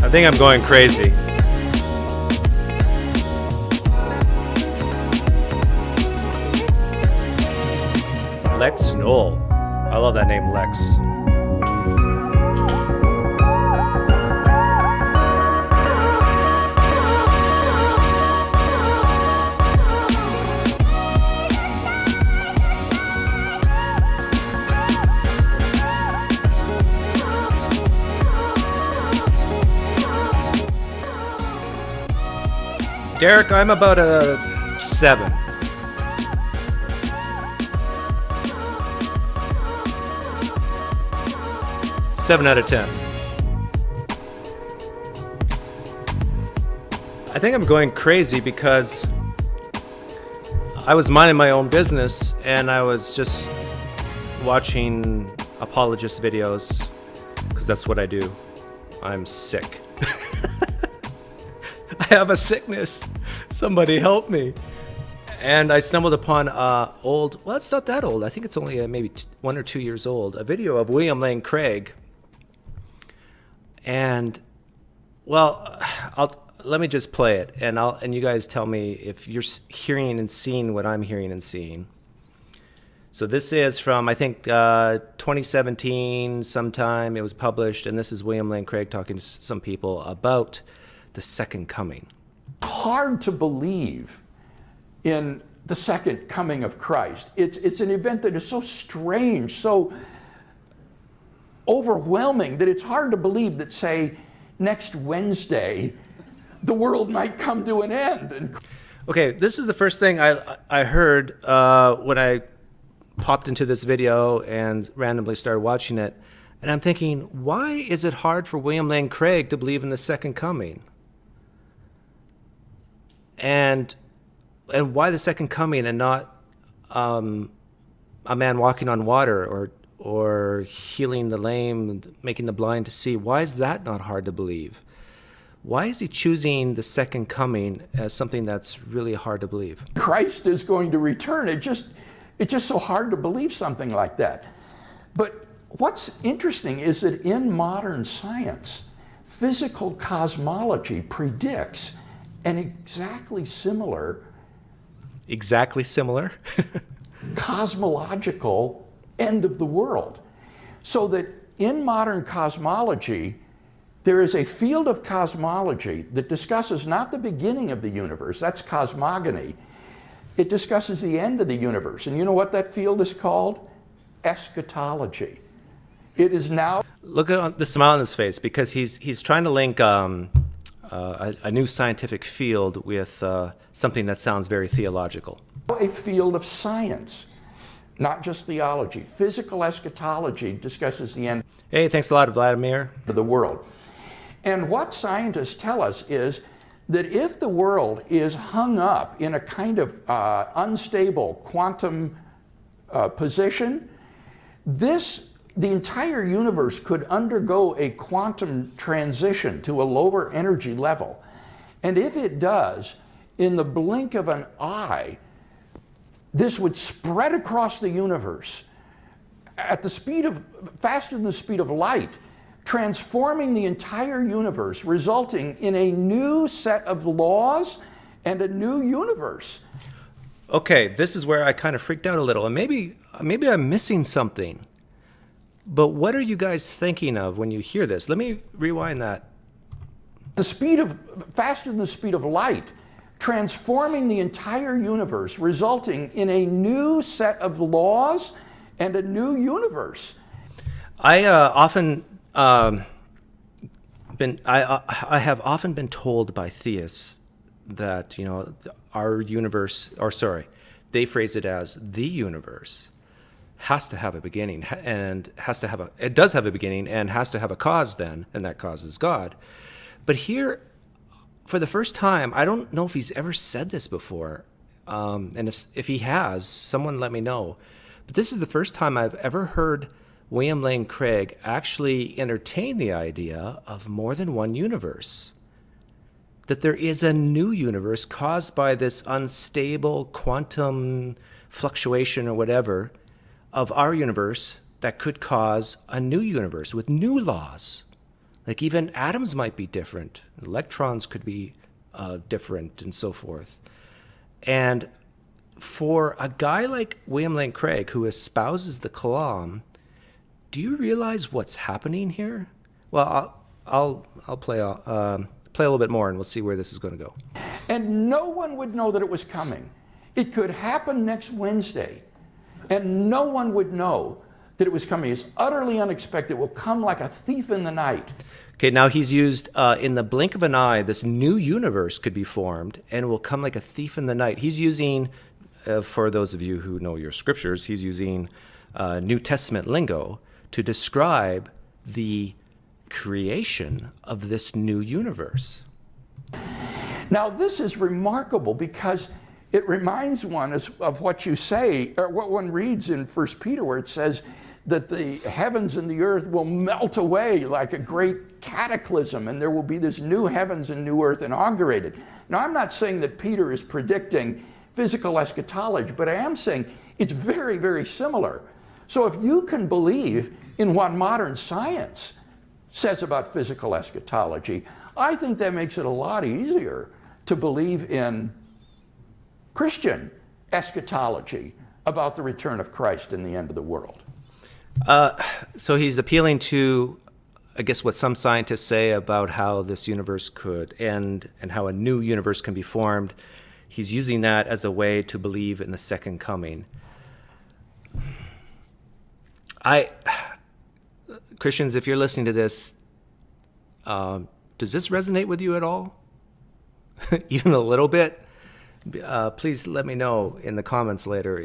I think I'm going crazy. Lex Knoll. I love that name, Lex. Derek, I'm about a 7. Seven out of 10. I think I'm going crazy because I was minding my own business and I was just watching apologist videos because that's what I do. I'm sick. I have a sickness. Somebody help me. And I stumbled upon well, it's not that old. I think it's only maybe 1 or 2 years old. A video of William Lane Craig. And, well, let me just play it. And you guys tell me if you're hearing and seeing what I'm hearing and seeing. So this is from, I think, 2017 sometime. It was published. And this is William Lane Craig talking to some people about the second coming. Hard to believe in the second coming of Christ. It's an event that is so strange, so overwhelming that it's hard to believe that, say, next Wednesday, the world might come to an end. Okay, this is the first thing I heard when I popped into this video and randomly started watching it. And I'm thinking, why is it hard for William Lane Craig to believe in the second coming? And why the second coming and not a man walking on water or healing the lame, making the blind to see? Why is that not hard to believe? Why is he choosing the second coming as something that's really hard to believe? Christ is going to return. It's just so hard to believe something like that. But what's interesting is that in modern science, physical cosmology predicts an exactly similar cosmological end of the world. So that in modern cosmology, there is a field of cosmology that discusses not the beginning of the universe, that's cosmogony. It discusses the end of the universe. And you know what that field is called? Eschatology. It is now... Look at the smile on his face, because he's trying to link a new scientific field with something that sounds very theological. A field of science, not just theology. Physical eschatology discusses the end. Hey, thanks a lot, Vladimir. Of the world. And what scientists tell us is that if the world is hung up in a kind of unstable quantum position, the entire universe could undergo a quantum transition to a lower energy level. And if it does, in the blink of an eye, this would spread across the universe at the speed of, faster than the speed of light, transforming the entire universe, resulting in a new set of laws and a new universe. Okay, this is where I kind of freaked out a little, and maybe I'm missing something. But what are you guys thinking of when you hear this? Let me rewind that. The speed of, faster than the speed of light, transforming the entire universe, resulting in a new set of laws and a new universe. I have often been told by theists that, you know, our universe, or sorry, they phrase it as the universe has to have a beginning and it does have a beginning and has to have a cause then, and that cause is God. But here, for the first time, I don't know if he's ever said this before, and if he has, someone let me know. But this is the first time I've ever heard William Lane Craig actually entertain the idea of more than one universe. That there is a new universe caused by this unstable quantum fluctuation or whatever of our universe that could cause a new universe with new laws. Like even atoms might be different. Electrons could be different and so forth. And for a guy like William Lane Craig, who espouses the Kalam, do you realize what's happening here? Well, I'll play a little bit more, and we'll see where this is going to go. And no one would know that it was coming. It could happen next Wednesday, and no one would know that it was coming. It's utterly unexpected. It will come like a thief in the night. Okay, now he's used, in the blink of an eye, this new universe could be formed, and it will come like a thief in the night. He's using, for those of you who know your scriptures, he's using New Testament lingo to describe the creation of this new universe. Now, this is remarkable because it reminds one of what you say, or what one reads in 1 Peter, where it says that the heavens and the earth will melt away like a great cataclysm, and there will be this new heavens and new earth inaugurated. Now, I'm not saying that Peter is predicting physical eschatology, but I am saying it's very, very similar. So if you can believe in what modern science says about physical eschatology, I think that makes it a lot easier to believe in Christian eschatology about the return of Christ and the end of the world. So he's appealing to, I guess, what some scientists say about how this universe could end and how a new universe can be formed. He's using that as a way to believe in the second coming. Christians, if you're listening to this, does this resonate with you at all? Even a little bit? Please let me know in the comments later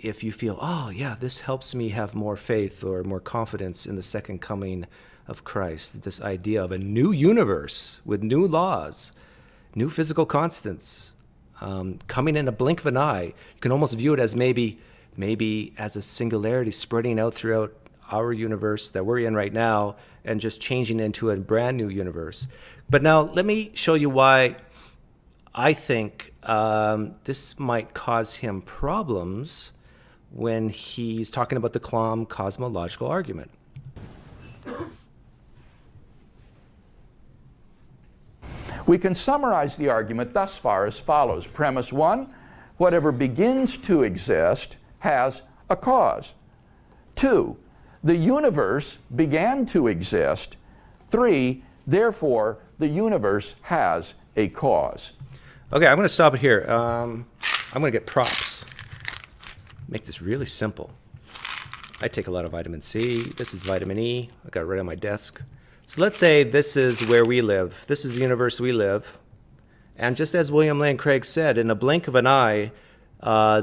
if you feel, oh yeah, this helps me have more faith or more confidence in the second coming of Christ. This idea of a new universe with new laws, new physical constants, coming in a blink of an eye. You can almost view it as maybe as a singularity spreading out throughout our universe that we're in right now and just changing into a brand new universe. But now let me show you why I think this might cause him problems when he's talking about the Kalam cosmological argument. We can summarize the argument thus far as follows. Premise 1, whatever begins to exist has a cause. 2, the universe began to exist. 3, therefore, the universe has a cause. Okay, I'm going to stop it here. I'm going to get props. Make this really simple. I take a lot of vitamin C. This is vitamin E. I got it right on my desk. So let's say this is where we live. This is the universe we live. And just as William Lane Craig said, in a blink of an eye,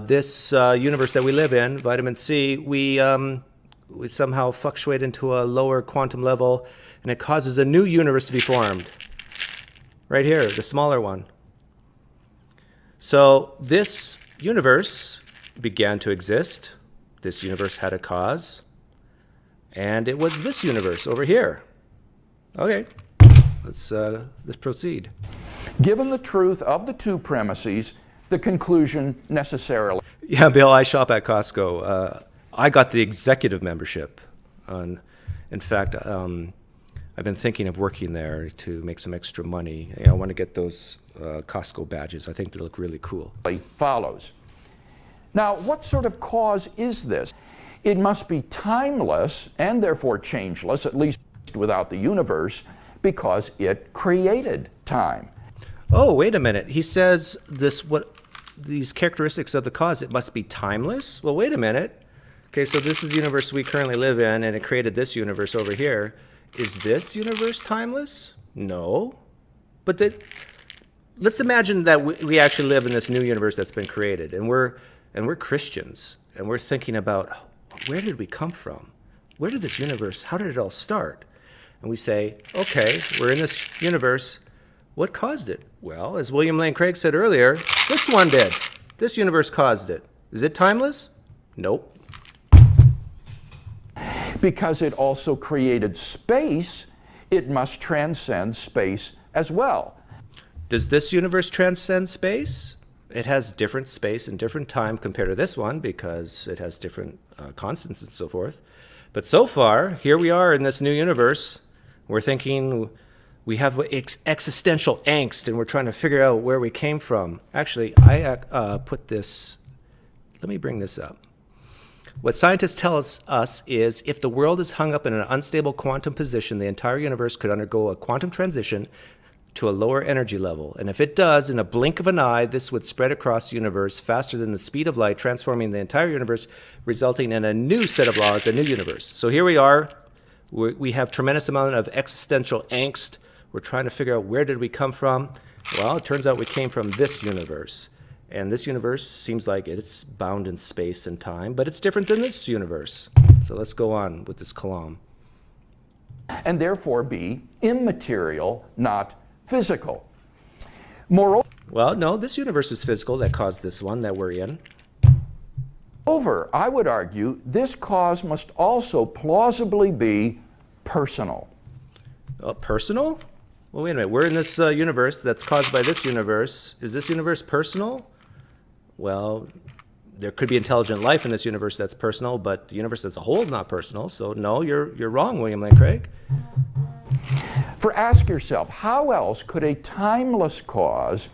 this universe that we live in, vitamin C, we somehow fluctuate into a lower quantum level, and it causes a new universe to be formed. Right here, the smaller one. So this universe began to exist. This universe had a cause. And it was this universe over here. Okay, let's proceed. Given the truth of the two premises, the conclusion necessarily. Yeah, Bill, I shop at Costco. I got the executive membership. In fact, I've been thinking of working there to make some extra money. I want to get those Costco badges. I think they look really cool. Follows. Now, what sort of cause is this? It must be timeless and therefore changeless, at least without the universe, because it created time. Oh, wait a minute. He says these characteristics of the cause, it must be timeless? Well, wait a minute. Okay, so this is the universe we currently live in, and it created this universe over here. Is this universe timeless? No. But let's imagine that we actually live in this new universe that's been created, and we're Christians, and we're thinking about, where did we come from? Where did this universe, how did it all start? And we say, okay, we're in this universe. What caused it? Well, as William Lane Craig said earlier, this one did. This universe caused it. Is it timeless? Nope. Because it also created space, it must transcend space as well. Does this universe transcend space? It has different space and different time compared to this one because it has different constants and so forth. But so far, here we are in this new universe. We're thinking we have existential angst, and we're trying to figure out where we came from. Actually, I put this, let me bring this up. What scientists tell us is if the world is hung up in an unstable quantum position, the entire universe could undergo a quantum transition to a lower energy level. And if it does, in a blink of an eye, this would spread across the universe faster than the speed of light, transforming the entire universe, resulting in a new set of laws, a new universe. So here we are. We have tremendous amount of existential angst. We're trying to figure out where did we come from. Well, it turns out we came from this universe. And this universe seems like it's bound in space and time, but it's different than this universe. So let's go on with this column. And therefore be immaterial, not physical. Moreover, Well, no, this universe is physical that caused this one that we're in. I would argue this cause must also plausibly be personal. Personal? Well, wait a minute. We're in this universe that's caused by this universe. Is this universe personal? Well, there could be intelligent life in this universe that's personal, but the universe as a whole is not personal. So no, you're wrong, William Lane Craig. For ask yourself, how else could a timeless cause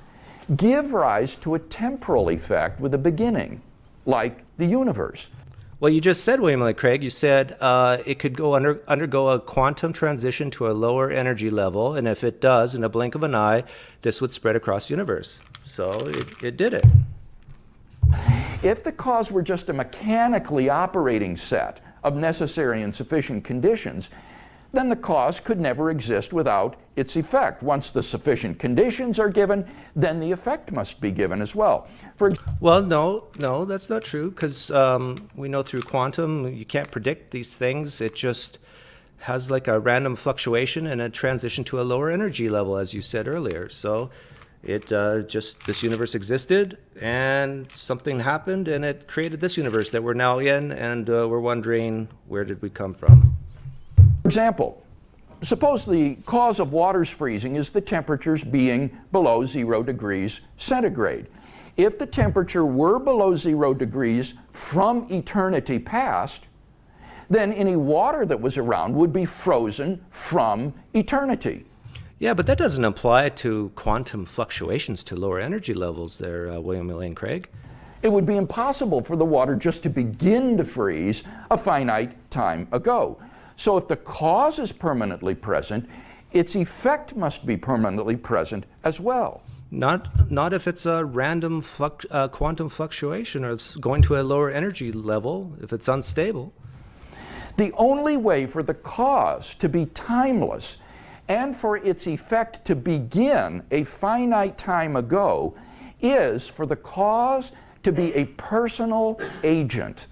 give rise to a temporal effect with a beginning, like the universe? Well, you just said, William Lane Craig, you said it could undergo a quantum transition to a lower energy level, and if it does, in a blink of an eye, this would spread across the universe. So it did it. If the cause were just a mechanically operating set of necessary and sufficient conditions, then the cause could never exist without its effect. Once the sufficient conditions are given, then the effect must be given as well. Well, no, that's not true, because we know through quantum, you can't predict these things. It just has like a random fluctuation and a transition to a lower energy level, as you said earlier. So it this universe existed, and something happened, and it created this universe that we're now in, and we're wondering, where did we come from? For example, suppose the cause of water's freezing is the temperatures being below 0 degrees centigrade. If the temperature were below 0 degrees from eternity past, then any water that was around would be frozen from eternity. Yeah, but that doesn't apply to quantum fluctuations to lower energy levels there, William Lane Craig. It would be impossible for the water just to begin to freeze a finite time ago. So if the cause is permanently present, its effect must be permanently present as well. Not if it's a random quantum fluctuation, or it's going to a lower energy level, if it's unstable. The only way for the cause to be timeless and for its effect to begin a finite time ago is for the cause to be a personal agent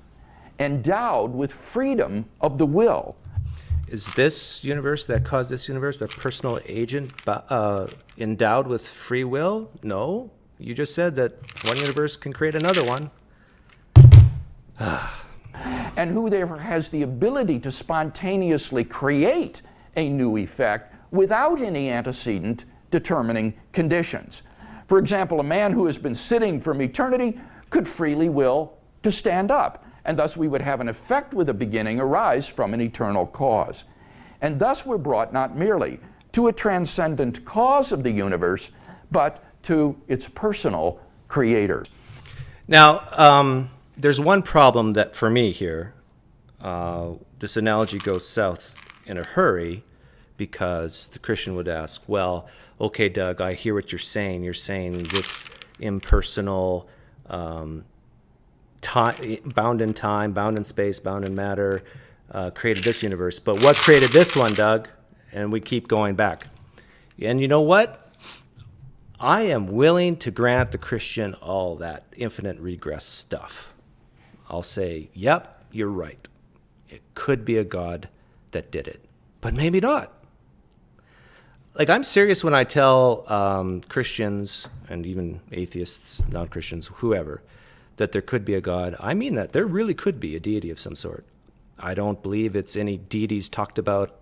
endowed with freedom of the will. Is this universe that caused this universe a personal agent endowed with free will? No. You just said that one universe can create another one. And who therefore has the ability to spontaneously create a new effect without any antecedent determining conditions. For example, a man who has been sitting from eternity could freely will to stand up, and thus we would have an effect with a beginning arise from an eternal cause. And thus we're brought not merely to a transcendent cause of the universe, but to its personal creator. Now, there's one problem that for me here, this analogy goes south in a hurry, because the Christian would ask, well, okay, Doug, I hear what you're saying. You're saying this impersonal, bound in time, bound in space, bound in matter, created this universe. But what created this one, Doug? And we keep going back. And you know what? I am willing to grant the Christian all that infinite regress stuff. I'll say, yep, you're right. It could be a God that did it, but maybe not. Like, I'm serious when I tell Christians and even atheists, non-Christians, whoever, that there could be a God. I mean that. There really could be a deity of some sort. I don't believe it's any deities talked about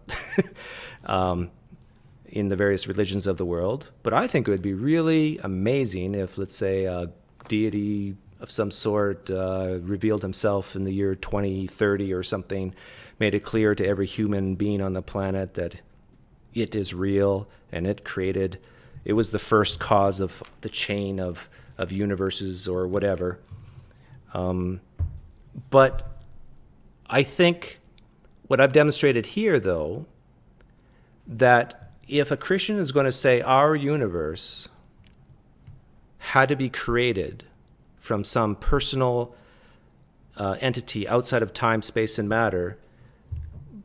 in the various religions of the world, but I think it would be really amazing if, let's say, a deity of some sort revealed himself in the year 2030 or something, made it clear to every human being on the planet that it is real and it was the first cause of the chain of universes or whatever. But I think what I've demonstrated here, though, that if a Christian is going to say our universe had to be created from some personal entity outside of time, space, and matter,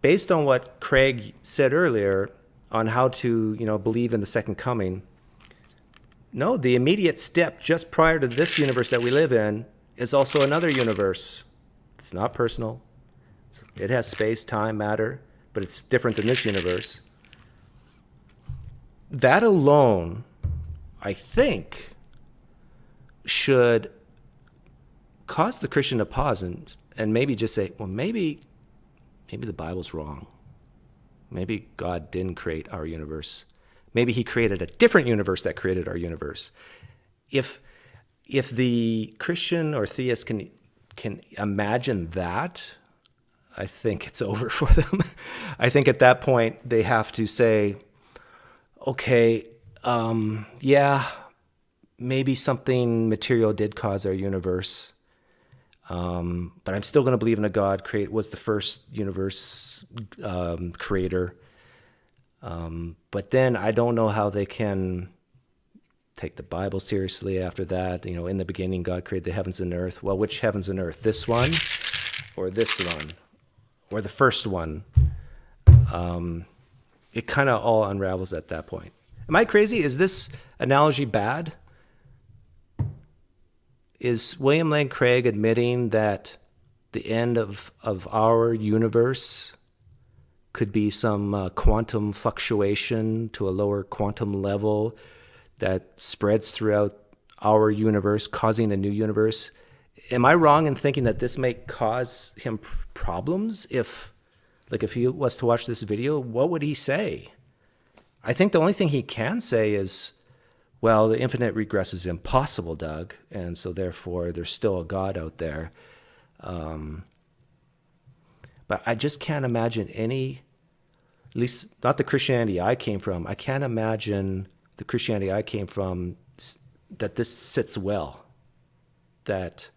based on what Craig said earlier on how to, believe in the second coming, no, the immediate step just prior to this universe that we live in is also another universe. It's not personal. It has space, time, matter, but it's different than this universe. That alone, I think, should cause the Christian to pause and maybe just say, well, maybe the Bible's wrong. Maybe God didn't create our universe. Maybe he created a different universe that created our universe. If the Christian or theist can imagine that, I think it's over for them. I think at that point they have to say, okay, yeah, maybe something material did cause our universe, but I'm still going to believe in a God was the first universe creator. But then I don't know how they can take the Bible seriously after that. In the beginning, God created the heavens and earth. Well, which heavens and earth? This one or this one? Or the first one? It kind of all unravels at that point. Am I crazy? Is this analogy bad? Is William Lane Craig admitting that the end of our universe could be some quantum fluctuation to a lower quantum level that spreads throughout our universe, causing a new universe? Am I wrong in thinking that this may cause him problems? If he was to watch this video, what would he say? I think the only thing he can say is, well, the infinite regress is impossible, Doug, and so therefore there's still a God out there. But I just can't imagine at least not the Christianity I came from. I can't imagine the Christianity I came from that this sits well, that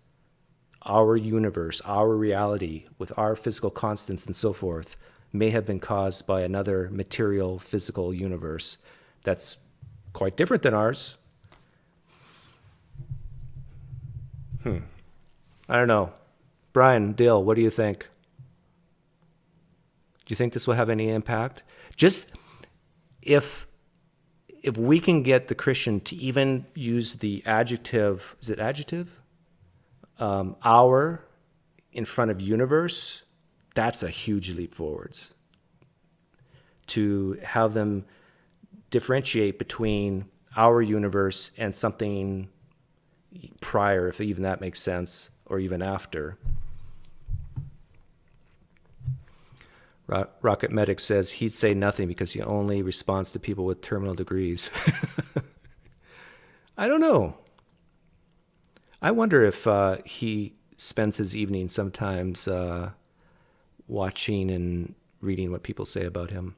our universe, our reality, with our physical constants and so forth, may have been caused by another material, physical universe that's quite different than ours. I don't know. Brian, Dale, what do you think? Do you think this will have any impact? Just if we can get the Christian to even use the adjective, is it adjective? Our in front of universe, that's a huge leap forwards. To have them differentiate between our universe and something prior, if even that makes sense, or even after. Rocket Medic says he'd say nothing because he only responds to people with terminal degrees. I don't know. I wonder if he spends his evening sometimes watching and reading what people say about him.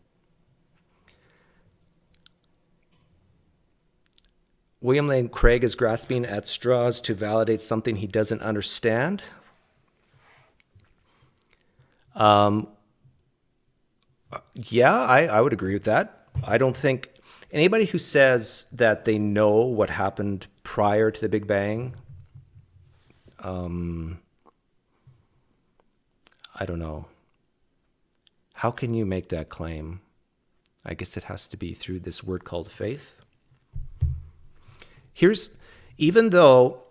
William Lane Craig is grasping at straws to validate something he doesn't understand. Yeah, I would agree with that. I don't think anybody who says that they know what happened prior to the Big Bang, I don't know. How can you make that claim? I guess it has to be through this word called faith. Even though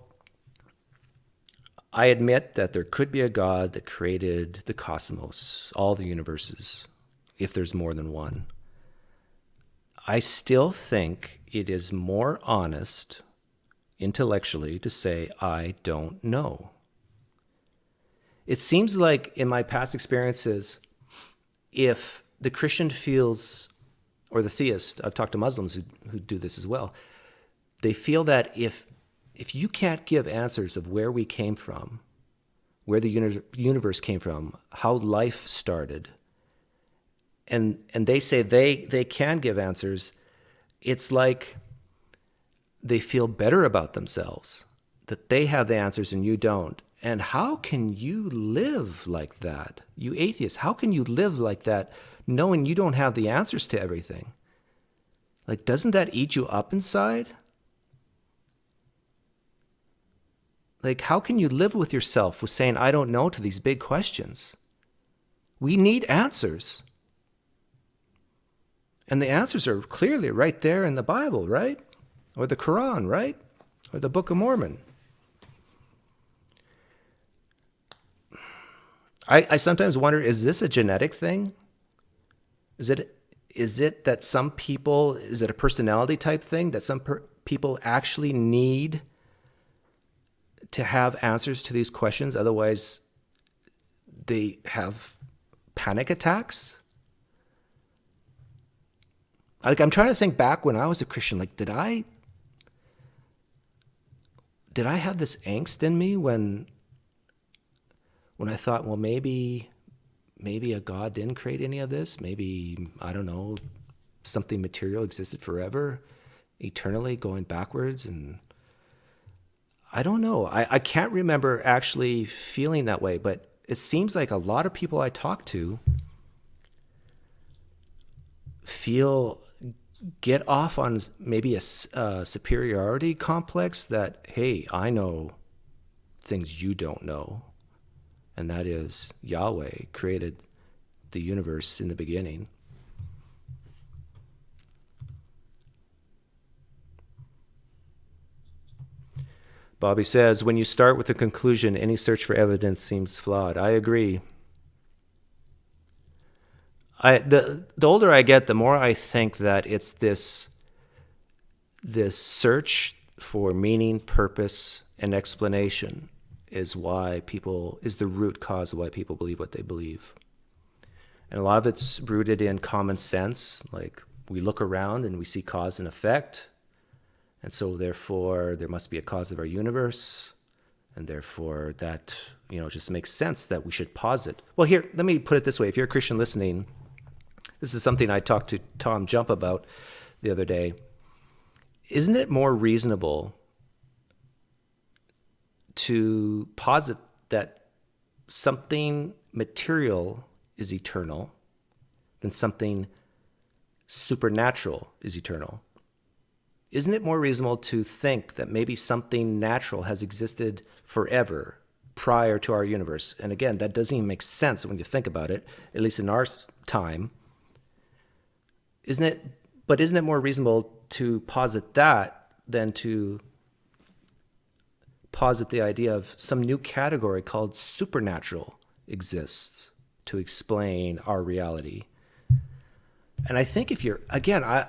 I admit that there could be a God that created the cosmos, all the universes, if there's more than one, I still think it is more honest intellectually to say, I don't know. It seems like in my past experiences, if the Christian feels, or the theist, I've talked to Muslims who do this as well, they feel that if you can't give answers of where we came from, where the universe came from, how life started, and they say they can give answers, it's like they feel better about themselves, that they have the answers and you don't. And how can you live like that? You atheists, how can you live like that knowing you don't have the answers to everything? Like, doesn't that eat you up inside? Like, how can you live with yourself with saying, I don't know, to these big questions? We need answers. And the answers are clearly right there in the Bible, right? Or the Quran, right? Or the Book of Mormon. I sometimes wonder, is this a genetic thing? Is it that some people, is it a personality type thing that some people actually need to have answers to these questions? Otherwise, they have panic attacks? Like, I'm trying to think back when I was a Christian. Like, did I have this angst in me when I thought, well, maybe a God didn't create any of this? Maybe, I don't know, something material existed forever, eternally, going backwards. And I don't know. I can't remember actually feeling that way, but it seems like a lot of people I talk to get off on maybe a superiority complex that, hey, I know things you don't know. And that is Yahweh created the universe in the beginning. Bobby says, when you start with a conclusion, any search for evidence seems flawed. I agree. The older I get, the more I think that it's this search for meaning, purpose, and explanation is the root cause of why people believe what they believe. And a lot of it's rooted in common sense. Like, we look around and we see cause and effect. And so therefore there must be a cause of our universe. And therefore that, just makes sense that we should posit. Well, here, let me put it this way. If you're a Christian listening, this is something I talked to Tom Jump about the other day. Isn't it more reasonable to posit that something material is eternal than something supernatural is eternal? Isn't it more reasonable to think that maybe something natural has existed forever prior to our universe? And again, that doesn't even make sense when you think about it, at least in our time. Isn't it more reasonable to posit that than to posit the idea of some new category called supernatural exists to explain our reality? And I think if you're, again, a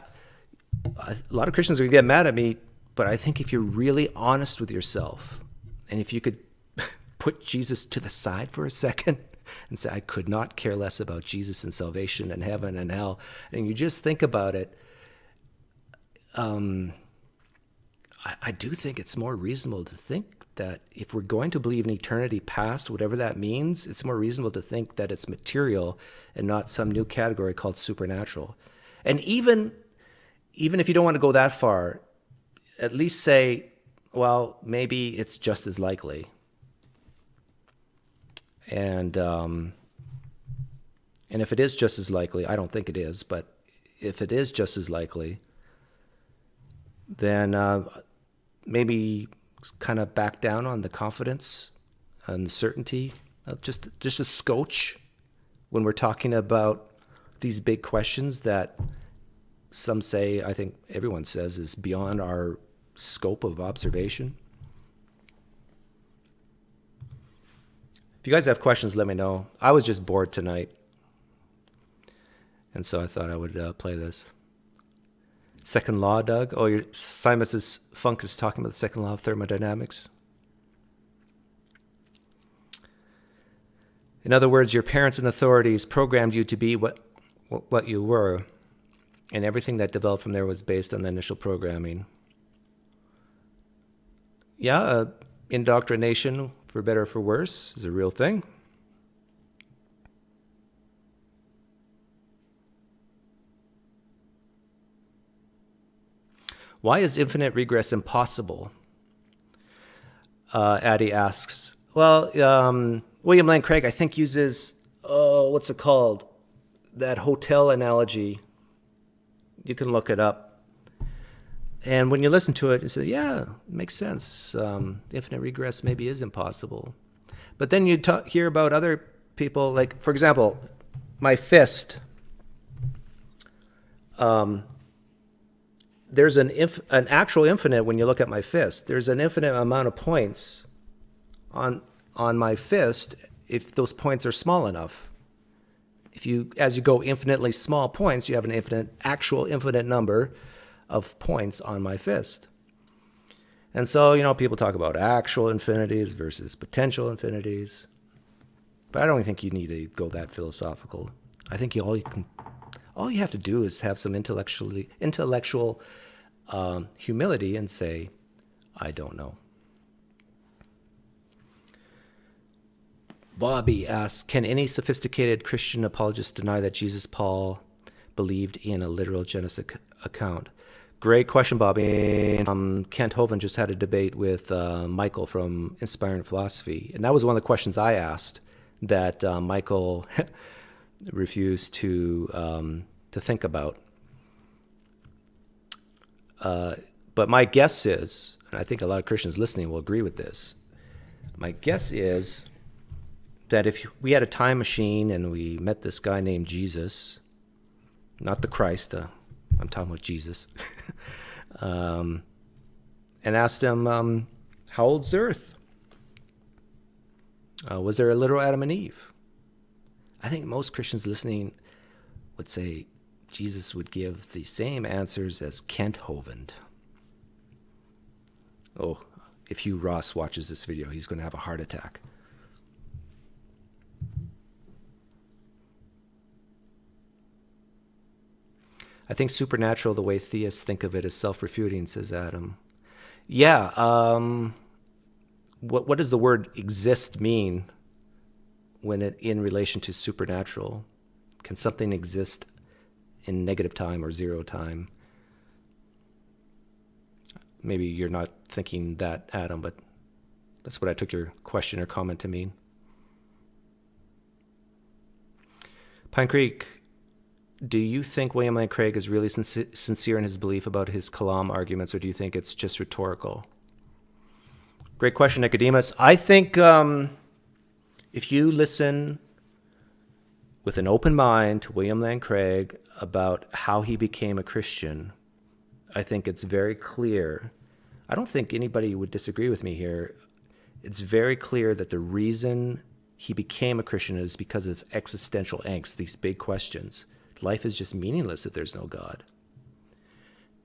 lot of Christians are going to get mad at me, but I think if you're really honest with yourself, and if you could put Jesus to the side for a second and say, I could not care less about Jesus and salvation and heaven and hell, and you just think about it, I do think it's more reasonable to think that if we're going to believe in eternity past, whatever that means, it's more reasonable to think that it's material and not some new category called supernatural. And even if you don't want to go that far, at least say, well, maybe it's just as likely. And if it is just as likely, I don't think it is, but if it is just as likely, then maybe kind of back down on the confidence and the certainty, just a scotch when we're talking about these big questions that some say, I think everyone says, is beyond our scope of observation. If you guys have questions, let me know. I was just bored tonight, and so I thought I would play this. Second law, Doug? Oh, Simus's Funk is talking about the second law of thermodynamics. In other words, your parents and authorities programmed you to be what you were, and everything that developed from there was based on the initial programming. Yeah, indoctrination, for better or for worse, is a real thing. Why is infinite regress impossible? Addie asks. Well, William Lane Craig, I think, uses, what's it called? That hotel analogy. You can look it up. And when you listen to it, you say, yeah, it makes sense. Infinite regress maybe is impossible. But then you hear about other people, like, for example, my fist. There's an actual infinite when you look at my fist. There's an infinite amount of points on my fist if those points are small enough. As you go infinitely small points, you have an actual infinite number of points on my fist. And so, people talk about actual infinities versus potential infinities. But I don't think you need to go that philosophical. I think all you have to do is have some intellectual humility and say, I don't know. Bobby asks, can any sophisticated Christian apologist deny that Jesus Paul believed in a literal Genesis account? Great question, Bobby. Kent Hovind just had a debate with Michael from Inspiring Philosophy, and that was one of the questions I asked that Michael refused to think about. But my guess is, and I think a lot of Christians listening will agree with this, my guess is that if we had a time machine and we met this guy named Jesus, not the Christ, I'm talking about Jesus, and asked him, how old's the earth? Was there a literal Adam and Eve? I think most Christians listening would say Jesus would give the same answers as Kent Hovind. Oh, if Hugh Ross watches this video, he's going to have a heart attack. I think supernatural, the way theists think of it, is self-refuting, says Adam. Yeah, what does the word exist mean when in relation to supernatural? Can something exist in negative time or zero time? Maybe you're not thinking that, Adam, but that's what I took your question or comment to mean. PineCreek, do you think William Lane Craig is really sincere in his belief about his Kalam arguments, or do you think it's just rhetorical? Great question, Nicodemus. I think if you listen with an open mind to William Lane Craig about how he became a Christian, I think it's very clear. I don't think anybody would disagree with me here. It's very clear that the reason he became a Christian is because of existential angst, these big questions. Life is just meaningless if there's no God.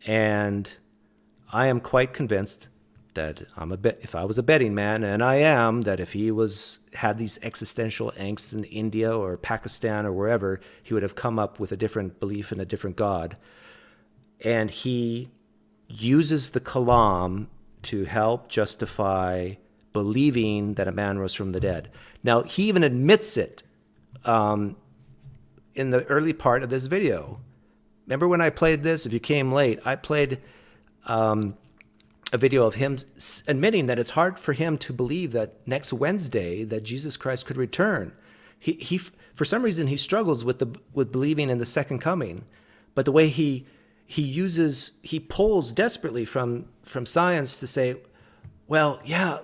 And I am quite convinced that if I was a betting man, and I am, that if he had these existential angst in India or Pakistan or wherever, he would have come up with a different belief in a different God. And he uses the Kalam to help justify believing that a man rose from the dead. Now, he even admits it in the early part of this video. Remember when I played this? If you came late, I played a video of him admitting that it's hard for him to believe that next Wednesday that Jesus Christ could return. He for some reason he struggles with believing in the second coming, but the way he pulls desperately from science to say, well, yeah,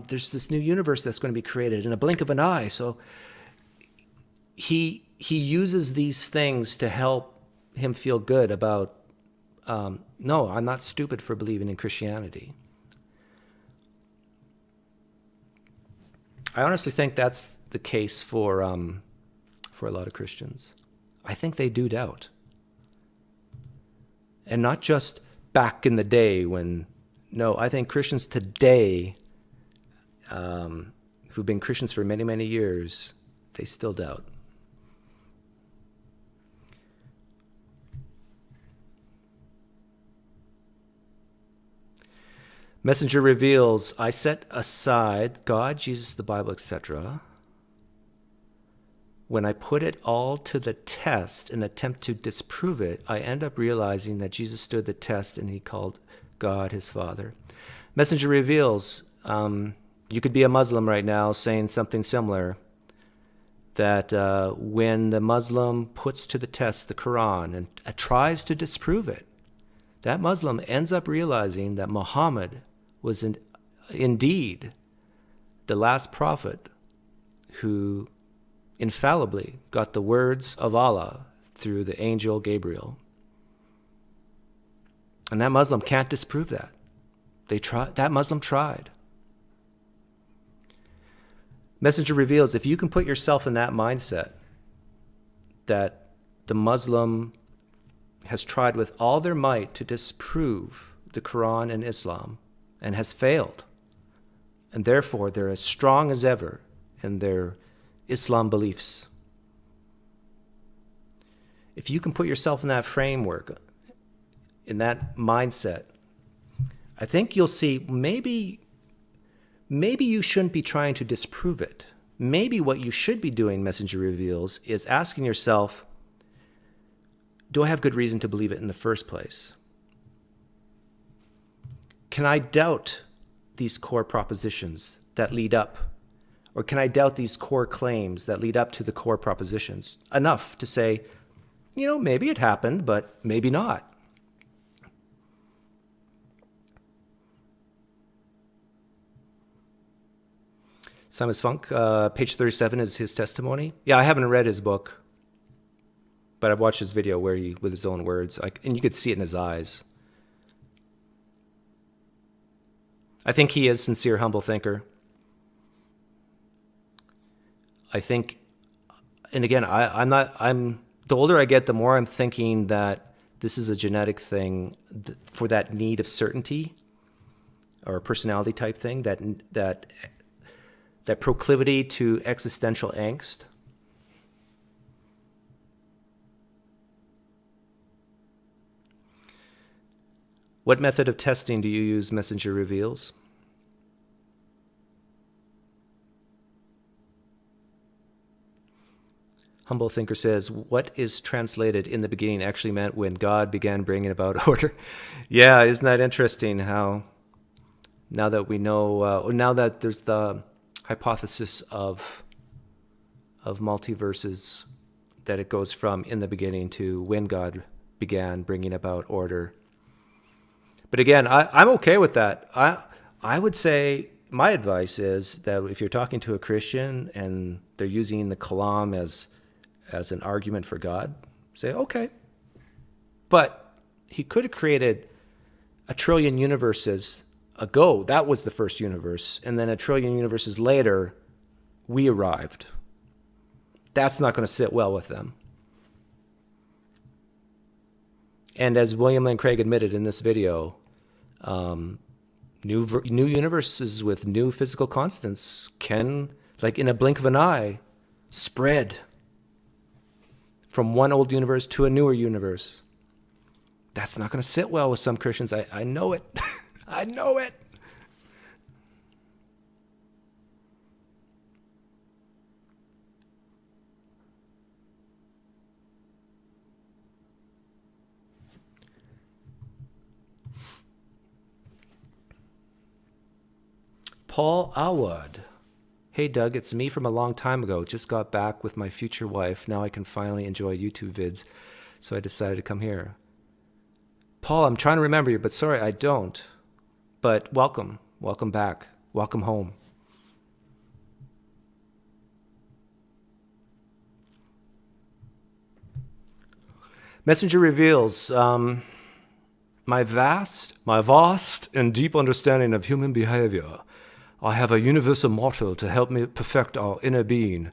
there's this new universe that's going to be created in a blink of an eye. So he uses these things to help him feel good about, no, I'm not stupid for believing in Christianity. I honestly think that's the case for a lot of Christians. I think they do doubt. And not just back in the day no, I think Christians today, who've been Christians for many, many years, they still doubt. Messenger reveals, I set aside God, Jesus, the Bible, etc. when I put it all to the test and attempt to disprove it, I end up realizing that Jesus stood the test and he called God his Father. Messenger reveals, you could be a Muslim right now saying something similar, that when the Muslim puts to the test the Quran and tries to disprove it, that Muslim ends up realizing that Muhammad was indeed the last prophet who infallibly got the words of Allah through the angel Gabriel. And that Muslim can't disprove that. That Muslim tried. Messenger reveals, if you can put yourself in that mindset, that the Muslim has tried with all their might to disprove the Quran and Islam and has failed, and therefore they're as strong as ever in their Islam beliefs. If you can put yourself in that framework, in that mindset, I think you'll see maybe you shouldn't be trying to disprove it. Maybe what you should be doing, Messenger reveals, is asking yourself, do I have good reason to believe it in the first place? Can I doubt these core propositions that lead up? Or can I doubt these core claims that lead up to the core propositions enough to say, maybe it happened, but maybe not? Simon Funk, page 37 is his testimony. Yeah, I haven't read his book, but I've watched his video where he, with his own words, and you could see it in his eyes. I think he is a sincere, humble thinker. I think, and again, I'm the older I get, the more I'm thinking that this is a genetic thing for that need of certainty, or a personality type thing, that proclivity to existential angst. What method of testing do you use, Messenger reveals? Humble Thinker says, what is translated in the beginning actually meant when God began bringing about order. Yeah, isn't that interesting how now that we know, now that there's the hypothesis of multiverses, that it goes from in the beginning to when God began bringing about order. But again, I'm okay with that. I would say my advice is that if you're talking to a Christian and they're using the Kalam as an argument for God, say, okay. But he could have created a trillion universes ago. That was the first universe. And then a trillion universes later, we arrived. That's not going to sit well with them. And as William Lane Craig admitted in this video, new universes with new physical constants can, like in a blink of an eye, spread from one old universe to a newer universe. That's not going to sit well with some Christians. I know it. I know it. Paul Awad. Hey Doug, it's me from a long time ago. Just got back with my future wife. Now I can finally enjoy YouTube vids, so I decided to come here. Paul, I'm trying to remember you, but sorry, I don't. But welcome. Welcome back. Welcome home. Messenger reveals, my vast and deep understanding of human behavior. I have a universal motto to help me perfect our inner being.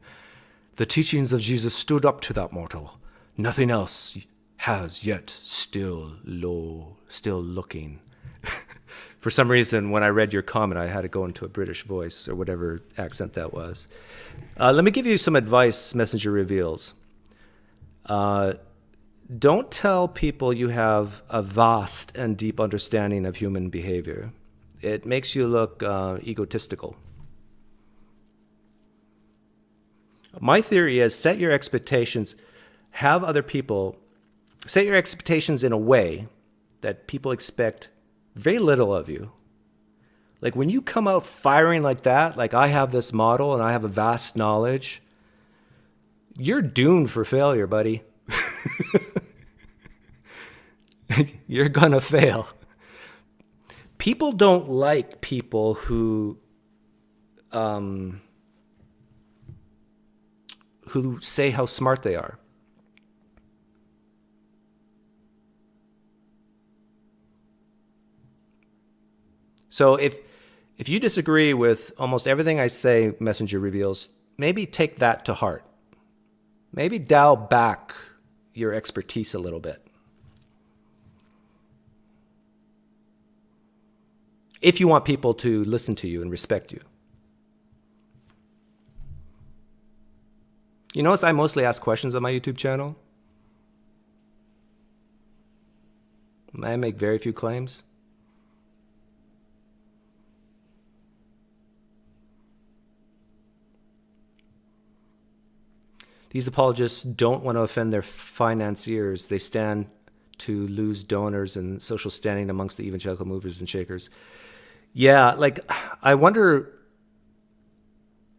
The teachings of Jesus stood up to that motto. Nothing else has yet. Still looking. For some reason, when I read your comment, I had to go into a British voice or whatever accent that was. Let me give you some advice, Messenger reveals. Don't tell people you have a vast and deep understanding of human behavior. It makes you look egotistical. My theory is set your expectations, have other people, set your expectations in a way that people expect very little of you. Like when you come out firing like that, like I have this model and I have a vast knowledge, you're doomed for failure, buddy. You're gonna fail. People don't like people who say how smart they are. So if you disagree with almost everything I say, Messenger reveals, maybe take that to heart. Maybe dial back your expertise a little bit. If you want people to listen to you and respect you. You notice I mostly ask questions on my YouTube channel? I make very few claims. These apologists don't want to offend their financiers. They stand to lose donors and social standing amongst the evangelical movers and shakers. Yeah, like I wonder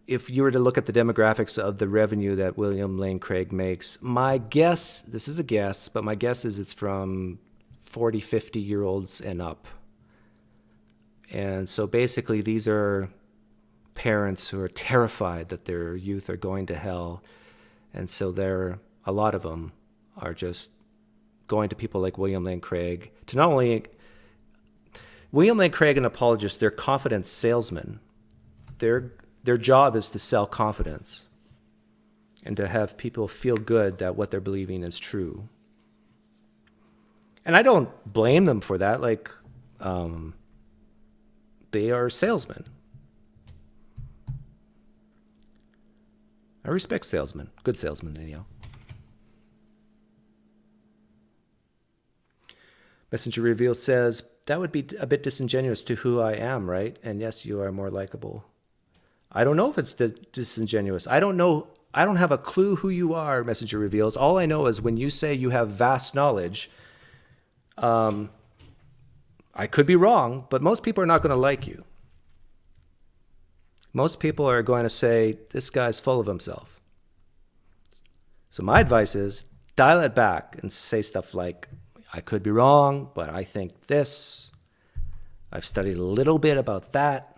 if you were to look at the demographics of the revenue that William Lane Craig makes. My guess, this is a guess, but my guess is it's from 40, 50-year-olds and up. And so basically these are parents who are terrified that their youth are going to hell. And so a lot of them are just going to people like William Lane Craig to not only... William Lane Craig and apologists, they're confidence salesmen. Their job is to sell confidence and to have people feel good that what they're believing is true. And I don't blame them for that. Like, they are salesmen. I respect salesmen. Good salesmen, anyhow. Messenger Reveal says, that would be a bit disingenuous to who I am, right? And yes, you are more likable. I don't know if it's disingenuous. I don't know. I don't have a clue who you are, Messenger Reveals. All I know is when you say you have vast knowledge, I could be wrong, but most people are not going to like you. Most people are going to say, this guy's full of himself. So my advice is dial it back and say stuff like, I could be wrong, but I think this. I've studied a little bit about that.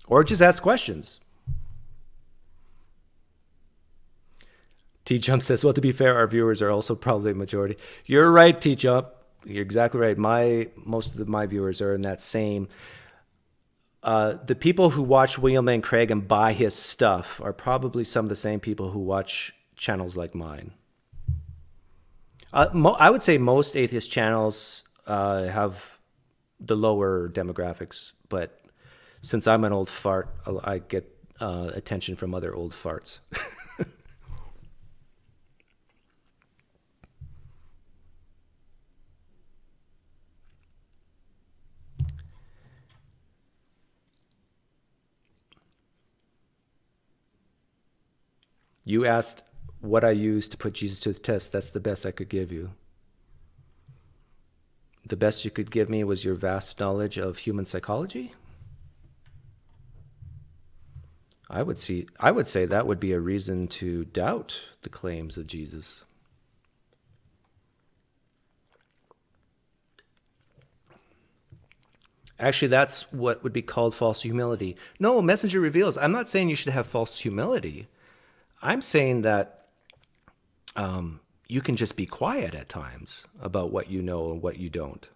Or just ask questions. T-Jump says, well, to be fair, our viewers are also probably a majority. You're right, T-Jump. You're exactly right. Most of my viewers are in that same... the people who watch William Lane Craig and buy his stuff are probably some of the same people who watch channels like mine. I would say most atheist channels have the lower demographics, but since I'm an old fart, I get attention from other old farts. You asked what I used to put Jesus to the test. That's the best I could give you. The best you could give me was your vast knowledge of human psychology? I would say that would be a reason to doubt the claims of Jesus. Actually, that's what would be called false humility. No, Messenger Reveals, I'm not saying you should have false humility. I'm saying that you can just be quiet at times about what you know and what you don't.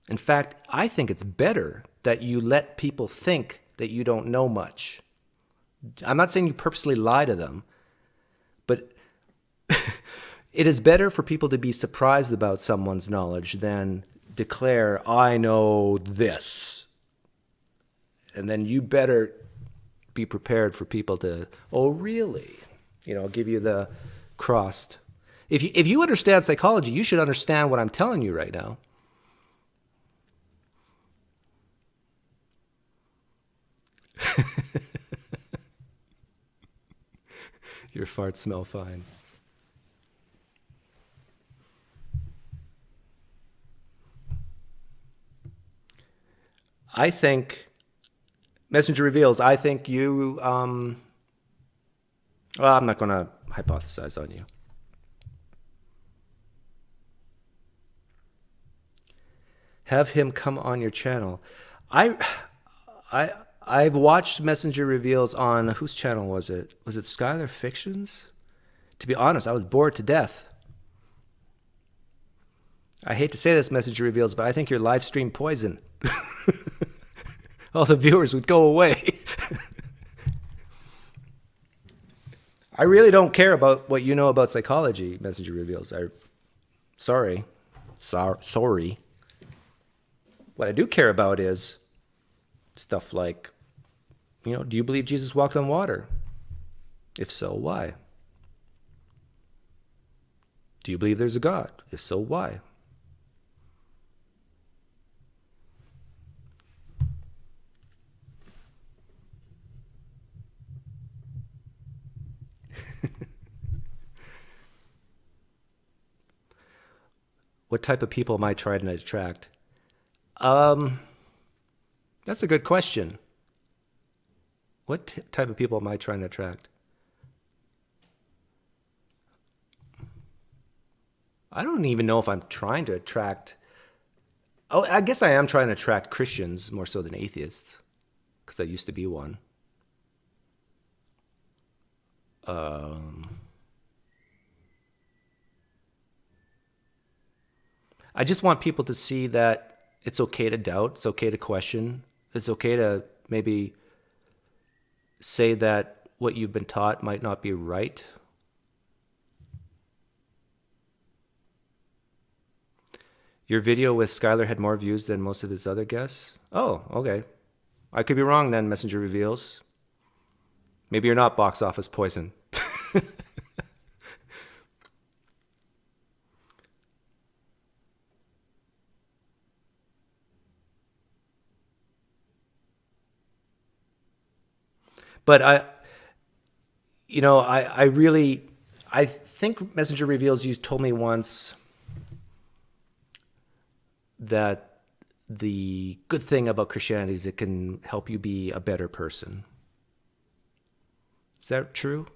In fact, I think it's better that you let people think that you don't know much. I'm not saying you purposely lie to them, but it is better for people to be surprised about someone's knowledge than declare, I know this. And then you better be prepared for people to, oh, really? Give you the crossed. If you understand psychology, you should understand what I'm telling you right now. Your farts smell fine. I think, Messenger reveals, I think you, well, I'm not going to hypothesize on you. Have him come on your channel. I, I've watched Messenger reveals on, whose channel was it? Was it Skylar Fictions? To be honest, I was bored to death. I hate to say this, Messenger reveals, but I think your live stream poison. All the viewers would go away. I really don't care about what you know about psychology, Messenger reveals. Sorry. What I do care about is stuff like, do you believe Jesus walked on water? If so, why? Do you believe there's a God? If so, why? What type of people am I trying to attract? That's a good question. What type of people am I trying to attract? I don't even know if I'm trying to attract... Oh, I guess I am trying to attract Christians more so than atheists, because I used to be one. I just want people to see that it's okay to doubt, it's okay to question, it's okay to maybe say that what you've been taught might not be right. Your video with Skylar had more views than most of his other guests? Oh, okay. I could be wrong then, Messenger reveals. Maybe you're not box office poison. But I think Messenger reveals, you told me once that the good thing about Christianity is it can help you be a better person. Is that true?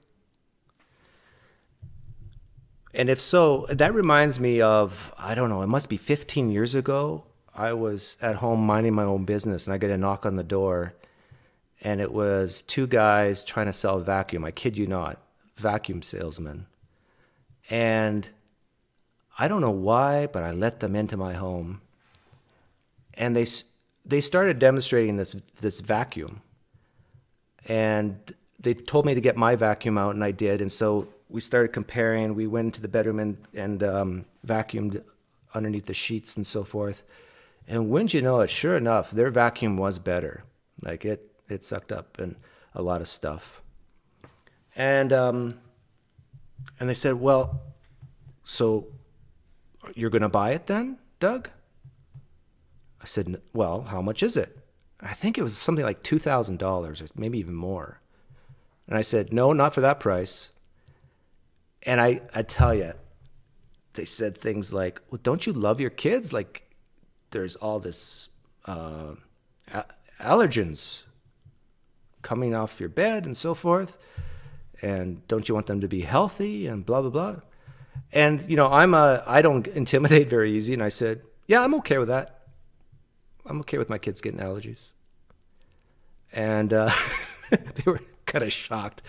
And if so, that reminds me of, I don't know, it must be 15 years ago. I was at home minding my own business and I get a knock on the door. And it was two guys trying to sell a vacuum. I kid you not, vacuum salesmen. And I don't know why, but I let them into my home. And they started demonstrating this vacuum. And they told me to get my vacuum out, and I did. And so we started comparing. We went into the bedroom and vacuumed underneath the sheets and so forth. And wouldn't you know it, sure enough, their vacuum was better. Like it sucked up and a lot of stuff. And they said, well, so you're going to buy it then, Doug? I said, well, how much is it? I think it was something like $2,000 or maybe even more. And I said, no, not for that price. And I tell you, they said things like, well, don't you love your kids? Like there's all this allergens coming off your bed and so forth. And don't you want them to be healthy and blah, blah, blah. And, I don't intimidate very easy. And I said, yeah, I'm okay with that. I'm okay with my kids getting allergies. And they were kind of shocked.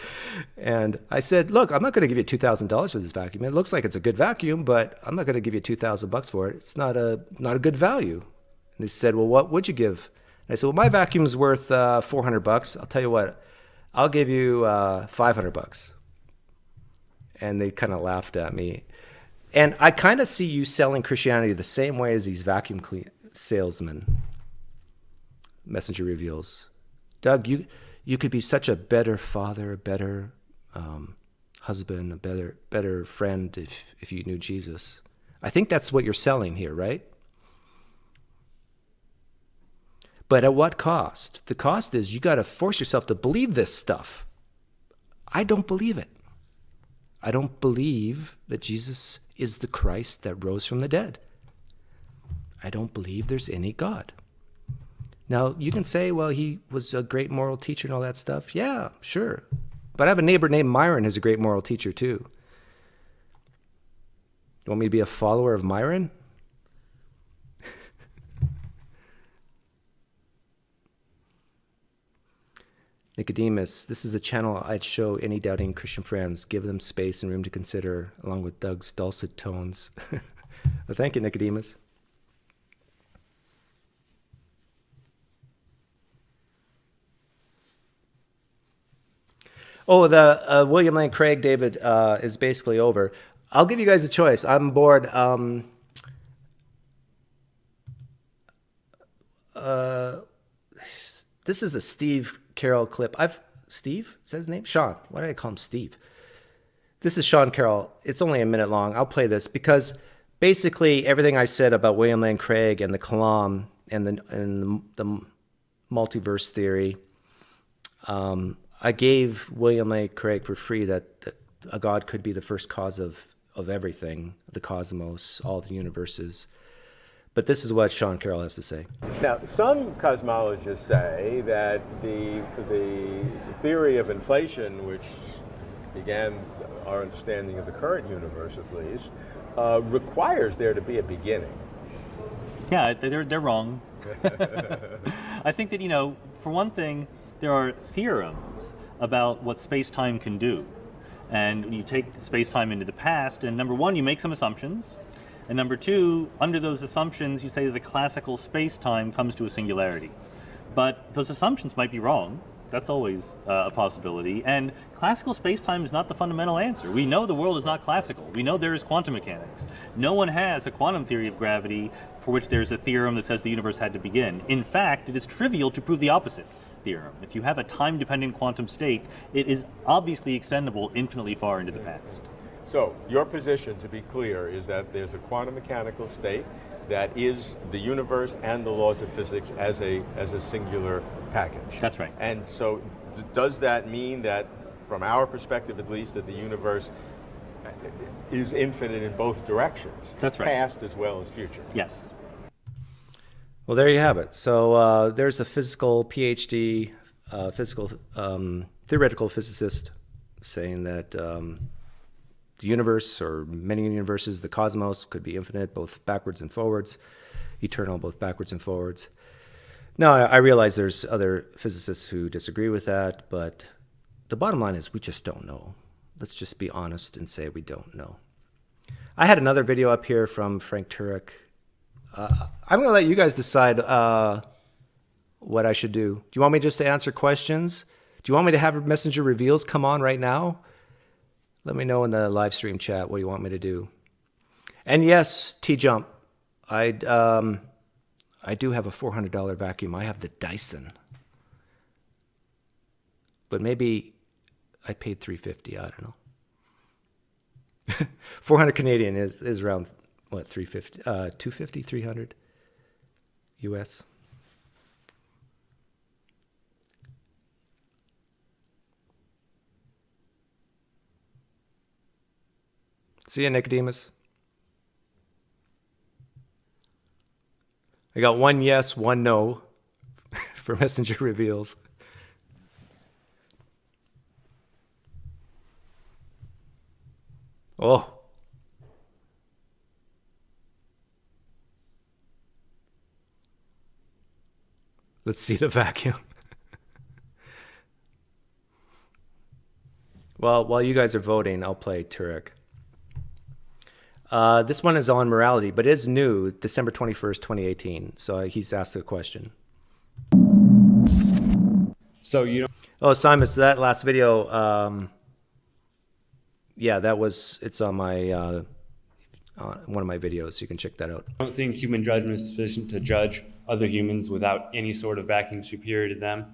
And I said, look, I'm not going to give you $2,000 for this vacuum. It looks like it's a good vacuum, but I'm not going to give you $2,000 for it. It's not a good value. And they said, well, what would you give? And I said, well, my vacuum's worth $400. I'll tell you what, I'll give you $500. And they kind of laughed at me. And I kind of see you selling Christianity the same way as these vacuum salesmen. Messenger reveals, Doug, you could be such a better father, a better husband, a better friend if you knew Jesus. I think that's what you're selling here, right? But at what cost? The cost is you got to force yourself to believe this stuff. I don't believe it. I don't believe that Jesus is the Christ that rose from the dead. I don't believe there's any God. Now, you can say, well, he was a great moral teacher and all that stuff. Yeah, sure. But I have a neighbor named Myron who's a great moral teacher too. You want me to be a follower of Myron? Nicodemus, this is a channel I'd show any doubting Christian friends. Give them space and room to consider, along with Doug's dulcet tones. Well, thank you, Nicodemus. Oh, the William Lane Craig, David, is basically over. I'll give you guys a choice. I'm bored. This is a Steve Carroll clip. Steve? Is that his name? Sean. Why did I call him Steve? This is Sean Carroll. It's only a minute long. I'll play this because basically everything I said about William Lane Craig and the Kalam and the multiverse theory, I gave William Lane Craig for free that a God could be the first cause of everything, the cosmos, all the universes. But this is what Sean Carroll has to say. Now, some cosmologists say that the theory of inflation, which began our understanding of the current universe at least, requires there to be a beginning. Yeah, they're wrong. I think that, for one thing, there are theorems about what space-time can do. And you take space-time into the past, and number one, you make some assumptions. And number two, under those assumptions, you say that the classical space-time comes to a singularity. But those assumptions might be wrong. That's always a possibility. And classical space-time is not the fundamental answer. We know the world is not classical. We know there is quantum mechanics. No one has a quantum theory of gravity for which there's a theorem that says the universe had to begin. In fact, it is trivial to prove the opposite theorem. If you have a time-dependent quantum state, it is obviously extendable infinitely far into the past. So your position, to be clear, is that there's a quantum mechanical state that is the universe and the laws of physics as a singular package. That's right. And so does that mean that, from our perspective at least, that the universe is infinite in both directions? That's right. Past as well as future. Yes. Well, there you have it. So there's a physical PhD, theoretical physicist saying that the universe, or many universes, the cosmos, could be infinite, both backwards and forwards, eternal, both backwards and forwards. Now, I realize there's other physicists who disagree with that, but the bottom line is we just don't know. Let's just be honest and say we don't know. I had another video up here from Frank Turek. I'm going to let you guys decide what I should do. Do you want me just to answer questions? Do you want me to have Messenger Reveals come on right now? Let me know in the live stream chat what you want me to do. And yes, T-Jump, I do have a $400 vacuum. I have the Dyson. But maybe I paid $350. I don't know. 400 Canadian is around, what, 350, 250, 300 US. See you, Nicodemus. I got one yes, one no for Messenger Reveals. Oh. Let's see the vacuum. Well, while you guys are voting, I'll play Turek. This one is on morality, but it is new, December 21st, 2018. So he's asked a question. So you don't... Oh, Simon, so that last video, yeah, it's on my one of my videos, so you can check that out. I don't think human judgment is sufficient to judge other humans without any sort of vacuum superior to them.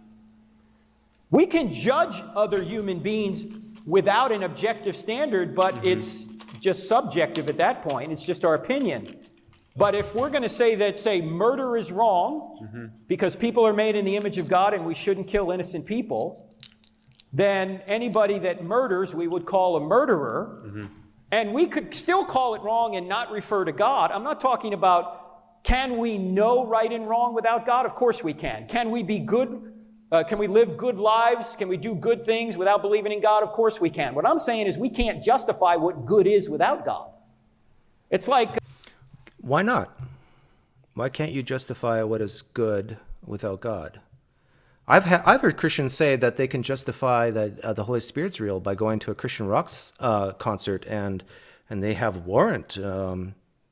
We can judge other human beings without an objective standard, but it's just subjective at that point. It's just our opinion. But if we're going to say that, say, murder is wrong because people are made in the image of God and we shouldn't kill innocent people, then anybody that murders we would call a murderer. And we could still call it wrong and not refer to God. I'm not talking about, can we know right and wrong without God? Of course we can. Can we be good? Can we live good lives? Can we do good things without believing in God? Of course we can. What I'm saying is we can't justify what good is without God. It's like... Why not? Why can't you justify what is good without God? I've heard Christians say that they can justify that the Holy Spirit's real by going to a Christian rock concert and they have warrant.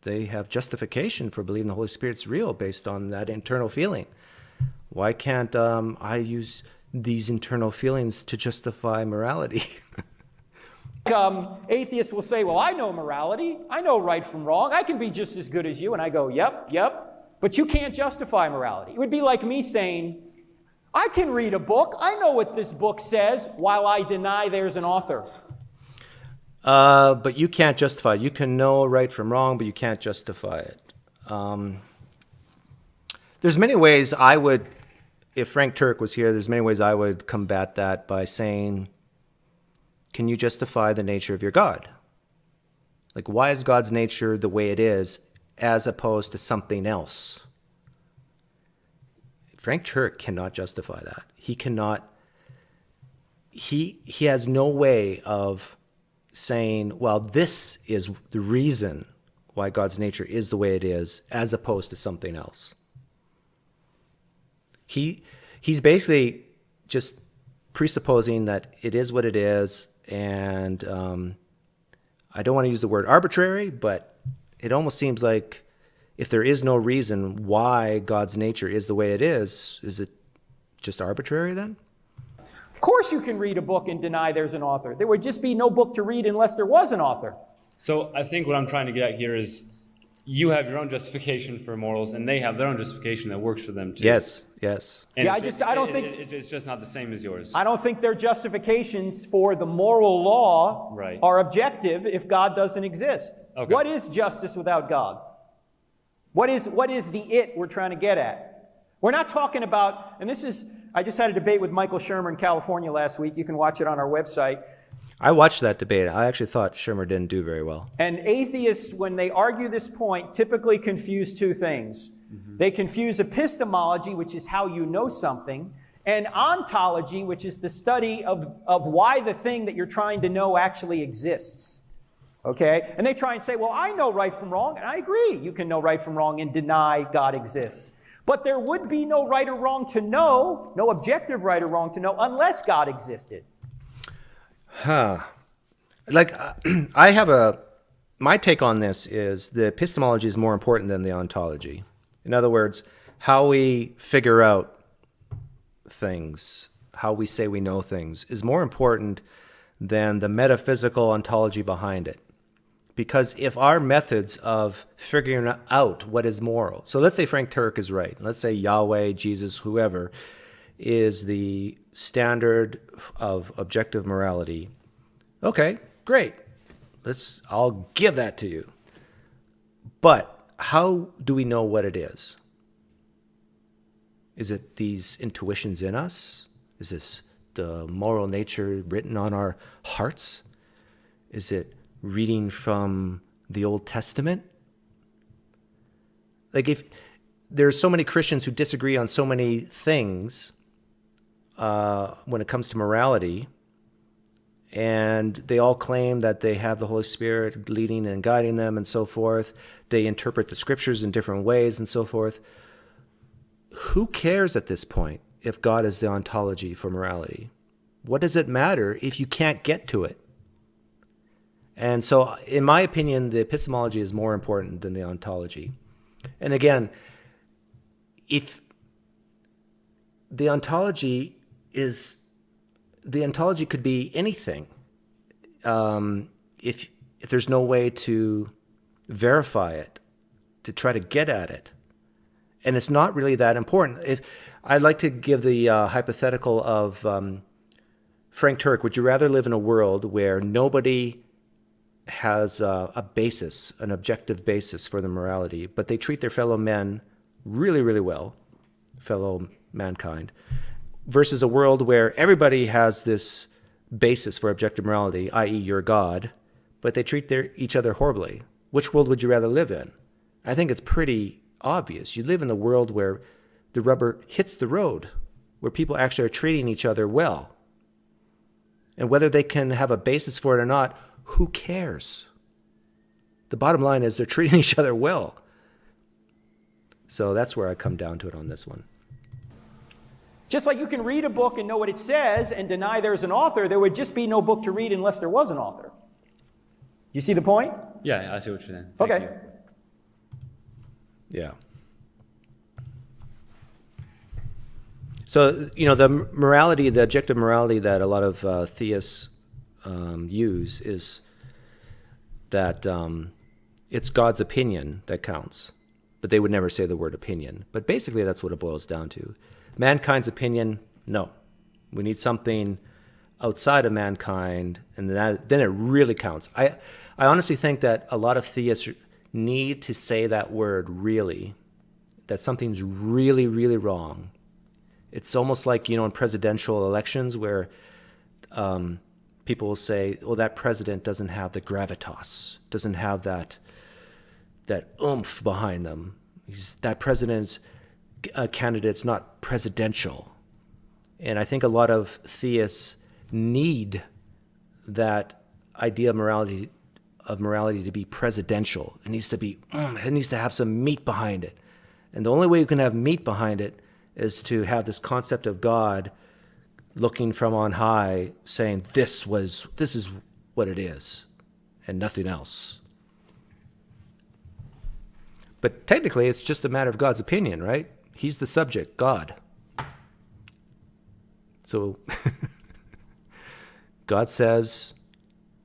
They have justification for believing the Holy Spirit's real based on that internal feeling. Why can't I use these internal feelings to justify morality? Atheists will say, well, I know morality. I know right from wrong. I can be just as good as you. And I go, yep. But you can't justify morality. It would be like me saying, I can read a book. I know what this book says while I deny there's an author. But you can't justify it. You can know right from wrong, but you can't justify it. There's many ways I would, if Frank Turek was here, there's many ways I would combat that by saying, can you justify the nature of your God? Like, why is God's nature the way it is as opposed to something else? Frank Turek cannot justify that. He cannot, he has no way of saying, well, this is the reason why God's nature is the way it is, as opposed to something else. He's basically just presupposing that it is what it is, and I don't want to use the word arbitrary, but it almost seems like if there is no reason why God's nature is the way it is it just arbitrary then? Of course you can read a book and deny there's an author. There would just be no book to read unless there was an author. So I think what I'm trying to get at here is you have your own justification for morals, and they have their own justification that works for them too. Yes. And Yeah, I don't think it's just not the same as yours. I don't think their justifications for the moral law are objective if God doesn't exist. Okay. What is justice without God? What is the it we're trying to get at? We're not talking about, and this is, I just had a debate with Michael Shermer in California last week. You can watch it on our website. I watched that debate. I actually thought Shermer didn't do very well. And atheists, when they argue this point, typically confuse two things. They confuse epistemology, which is how you know something, and ontology, which is the study of why the thing that you're trying to know actually exists. Okay? And they try and say, well, I know right from wrong, and I agree. You can know right from wrong and deny God exists. But there would be no right or wrong to know, no objective right or wrong to know, unless God existed. Like, my take on this is the epistemology is more important than the ontology. In other words, how we figure out things, how we say we know things, is more important than the metaphysical ontology behind it. Because if our methods of figuring out what is moral, so let's say Frank Turek is right, let's say Yahweh, Jesus, whoever, is the standard of objective morality. Okay, great. I'll give that to you. But how do we know what it is? Is it these intuitions in us? Is this the moral nature written on our hearts? Is it reading from the Old Testament? Like, if there's so many Christians who disagree on so many things when it comes to morality, and they all claim that they have the Holy Spirit leading and guiding them and so forth. They interpret the scriptures in different ways and so forth. Who cares at this point if God is the ontology for morality? What does it matter if you can't get to it? And so, in my opinion, the epistemology is more important than the ontology. And again, if the ontology could be anything. If there's no way to verify it, to try to get at it, and it's not really that important. I'd like to give the hypothetical of Frank Turek. Would you rather live in a world where nobody has a basis, an objective basis for their morality, but they treat their fellow men really, really well, fellow mankind? versus a world where everybody has this basis for objective morality, i.e. you're God, but they treat each other horribly. Which world would you rather live in? I think it's pretty obvious. You live in the world where the rubber hits the road, where people actually are treating each other well. And whether they can have a basis for it or not, who cares? The bottom line is they're treating each other well. So that's where I come down to it on this one. Just like you can read a book and know what it says and deny there's an author, there would just be no book to read unless there was an author. You see the point? Yeah, I see what you're saying. Okay. Thank you. Yeah. So, the morality, the objective morality that a lot of theists use is that it's God's opinion that counts. But they would never say the word opinion. But basically, that's what it boils down to. Mankind's opinion, no. We need something outside of mankind, and then it really counts. I honestly think that a lot of theists need to say that word really, that something's really, really wrong. It's almost like, in presidential elections where people will say, well, that president doesn't have the gravitas, doesn't have that oomph behind them. That president's candidate's not presidential. And I think a lot of theists need that idea of morality to be presidential. It needs to be, it needs to have some meat behind it. And the only way you can have meat behind it is to have this concept of God looking from on high, saying this is what it is, and nothing else. But technically, it's just a matter of God's opinion, right? He's the subject, God. So God says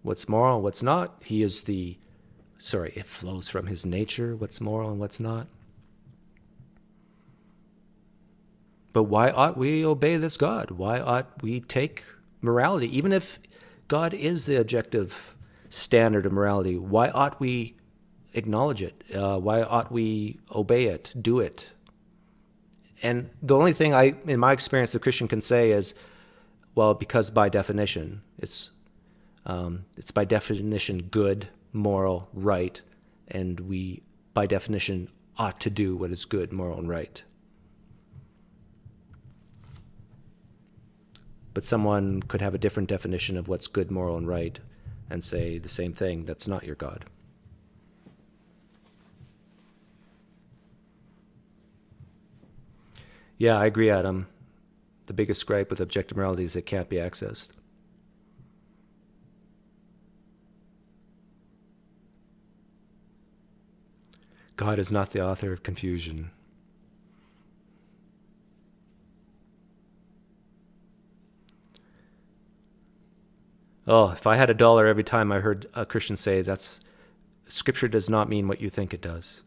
what's moral and what's not. It flows from his nature, what's moral and what's not. But why ought we obey this God? Why ought we take morality? Even if God is the objective standard of morality, why ought we acknowledge it? Why ought we obey it, do it? And the only thing in my experience, the Christian can say is, well, because by definition, it's by definition good, moral, right, and we, by definition, ought to do what is good, moral, and right. But someone could have a different definition of what's good, moral, and right and say the same thing. That's not your God. Yeah, I agree, Adam. The biggest gripe with objective morality is it can't be accessed. God is not the author of confusion. Oh, if I had $1 every time I heard a Christian say Scripture does not mean what you think it does.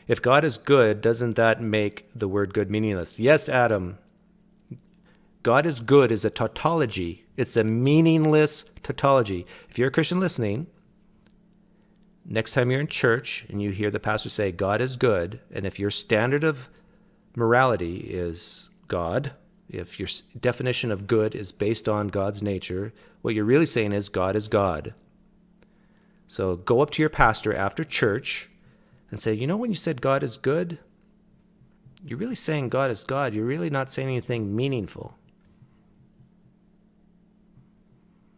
If God is good, doesn't that make the word good meaningless? Yes, Adam. God is good is a tautology. It's a meaningless tautology. If you're a Christian listening, next time you're in church and you hear the pastor say God is good, and if your standard of morality is God, if your definition of good is based on God's nature, what you're really saying is God is God. So go up to your pastor after church and say, when you said God is good, you're really saying God is God. You're really not saying anything meaningful.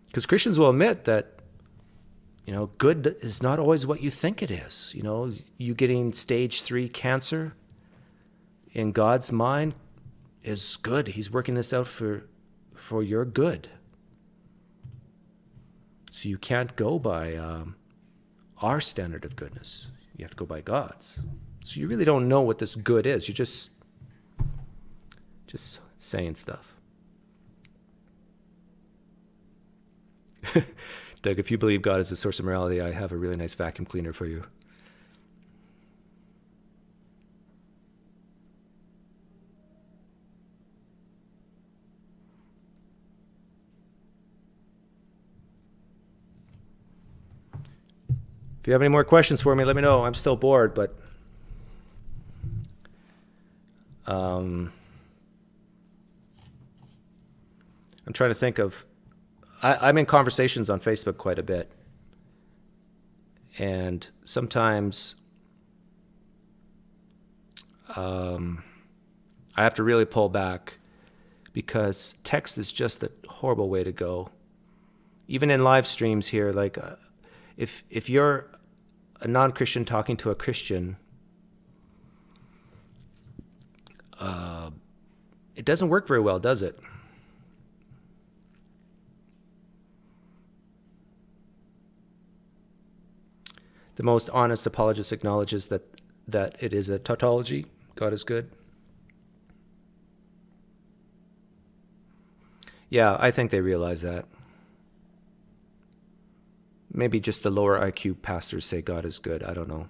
Because Christians will admit that, good is not always what you think it is. You getting stage 3 cancer in God's mind is good. He's working this out for your good. So you can't go by our standard of goodness. You have to go by God's. So you really don't know what this good is. You're just saying stuff. Doug, if you believe God is the source of morality, I have a really nice vacuum cleaner for you. If you have any more questions for me, let me know. I'm still bored, but I'm trying to think of, I'm in conversations on Facebook quite a bit. And sometimes I have to really pull back because text is just a horrible way to go. Even in live streams here, like if you're a non-Christian talking to a Christian, it doesn't work very well, does it? The most honest apologist acknowledges that it is a tautology. God is good. Yeah, I think they realize that. Maybe just the lower IQ pastors say God is good. I don't know.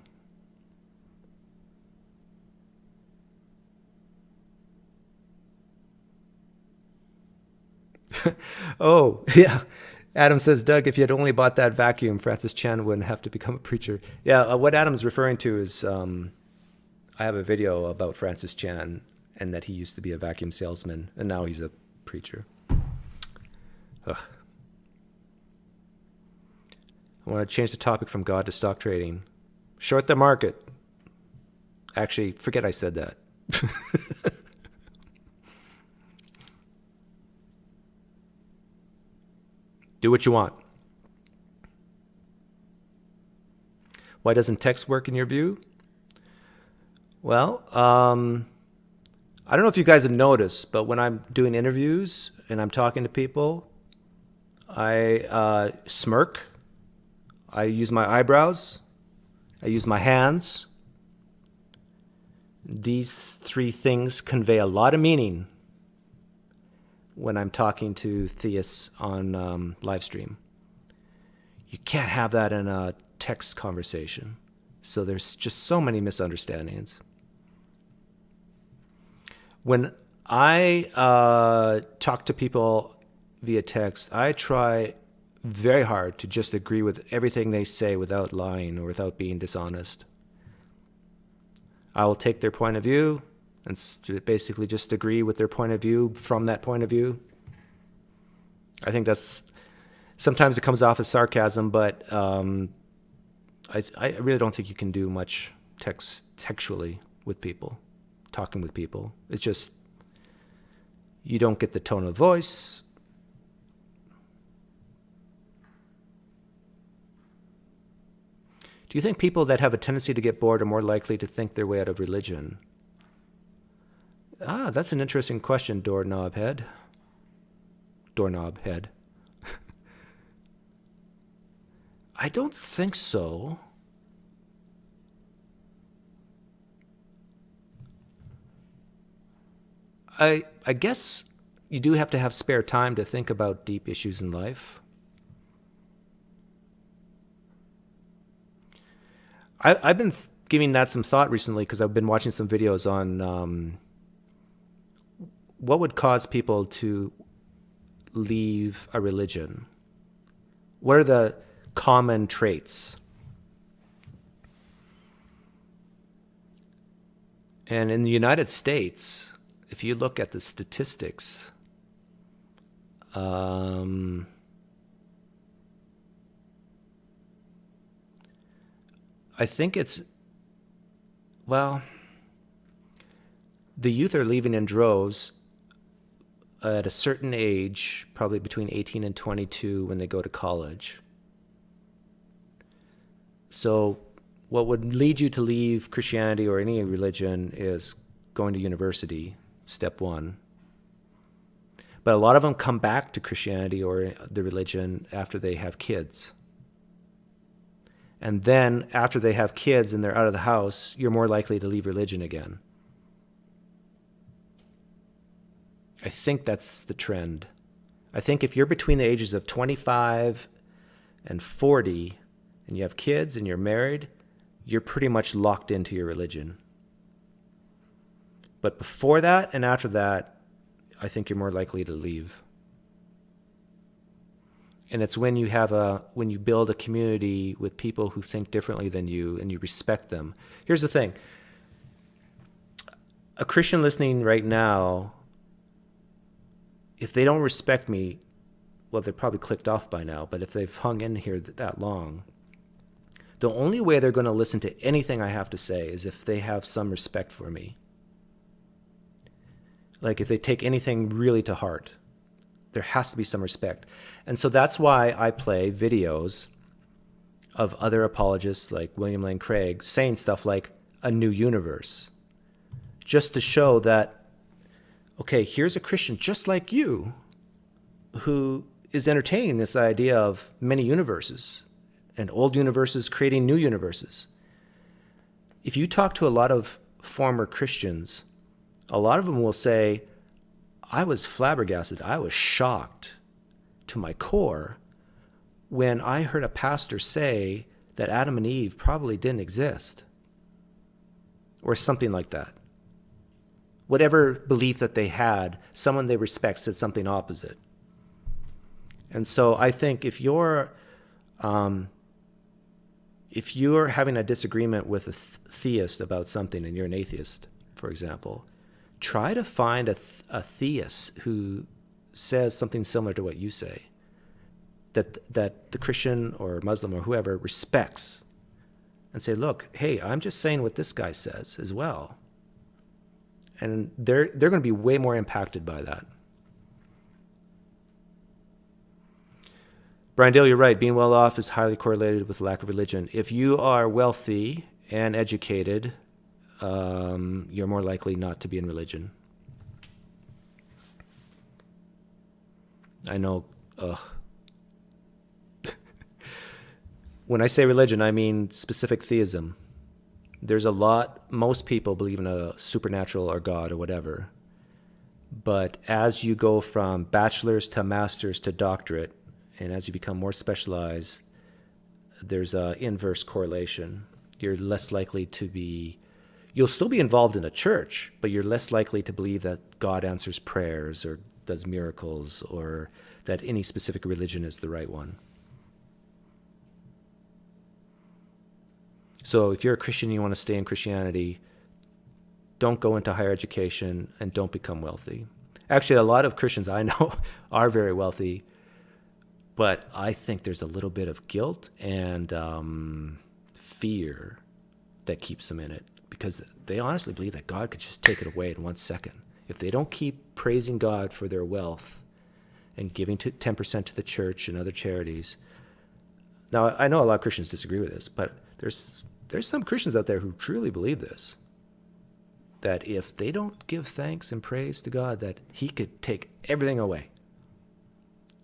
Oh, yeah. Adam says, Doug, if you had only bought that vacuum, Francis Chan wouldn't have to become a preacher. Yeah, what Adam's referring to is I have a video about Francis Chan and that he used to be a vacuum salesman and now he's a preacher. Ugh. I want to change the topic from God to stock trading. Short the market. Actually, forget I said that. Do what you want. Why doesn't text work in your view? Well, I don't know if you guys have noticed, but when I'm doing interviews and I'm talking to people, I smirk, I use my eyebrows, I use my hands. These three things convey a lot of meaning when I'm talking to theists on live stream. You can't have that in a text conversation. So there's just so many misunderstandings. When I talk to people via text, I try very hard to just agree with everything they say without lying or without being dishonest. I will take their point of view and basically just agree with their point of view from that point of view. I think that's, sometimes it comes off as sarcasm, but I really don't think you can do much textually with people, talking with people. It's just, you don't get the tone of voice. Do you think people that have a tendency to get bored are more likely to think their way out of religion? Ah, that's an interesting question, Doorknob Head. I don't think so. I guess you do have to have spare time to think about deep issues in life. I've been giving that some thought recently because I've been watching some videos on what would cause people to leave a religion. What are the common traits? And in the United States, if you look at the statistics, I think it's, well, the youth are leaving in droves at a certain age, probably between 18 and 22 when they go to college. So what would lead you to leave Christianity or any religion is going to university, step one. But a lot of them come back to Christianity or the religion after they have kids. And then after they have kids and they're out of the house, you're more likely to leave religion again. I think that's the trend. I think if you're between the ages of 25 and 40 and you have kids and you're married, you're pretty much locked into your religion. But before that and after that, I think you're more likely to leave. And it's when you build a community with people who think differently than you and you respect them. Here's the thing. a Christian listening right now, if they don't respect me, well, they're probably clicked off by now, but if they've hung in here that long, the only way they're going to listen to anything I have to say is if they have some respect for me. Like if they take anything really to heart, there has to be some respect. And so that's why I play videos of other apologists like William Lane Craig saying stuff like a new universe, just to show that, okay, here's a Christian just like you who is entertaining this idea of many universes and old universes creating new universes. If you talk to a lot of former Christians, a lot of them will say, I was flabbergasted, I was shocked to my core when I heard a pastor say that Adam and Eve probably didn't exist, or something like that. Whatever belief that they had, someone they respect said something opposite. And so I think if you're having a disagreement with a theist about something and you're an atheist, for example, try to find a theist who says something similar to what you say, that the Christian or Muslim or whoever respects, and say, look, hey, I'm just saying what this guy says as well. And they're going to be way more impacted by that. Brian Dale, you're right. Being well off is highly correlated with lack of religion. If you are wealthy and educated, you're more likely not to be in religion. I know. When I say religion, I mean specific theism. There's a lot, most people believe in a supernatural or God or whatever. But as you go from bachelor's to master's to doctorate, and as you become more specialized, there's an inverse correlation. You're less likely to be, you'll still be involved in a church, but you're less likely to believe that God answers prayers or does miracles or that any specific religion is the right one. So if you're a Christian and you want to stay in Christianity, don't go into higher education and don't become wealthy. Actually, a lot of Christians I know are very wealthy, but I think there's a little bit of guilt and fear that keeps them in it, because they honestly believe that God could just take it away in 1 second. If they don't keep praising God for their wealth and giving 10% to the church and other charities. Now, I know a lot of Christians disagree with this, but there's some Christians out there who truly believe this, that if they don't give thanks and praise to God, that he could take everything away.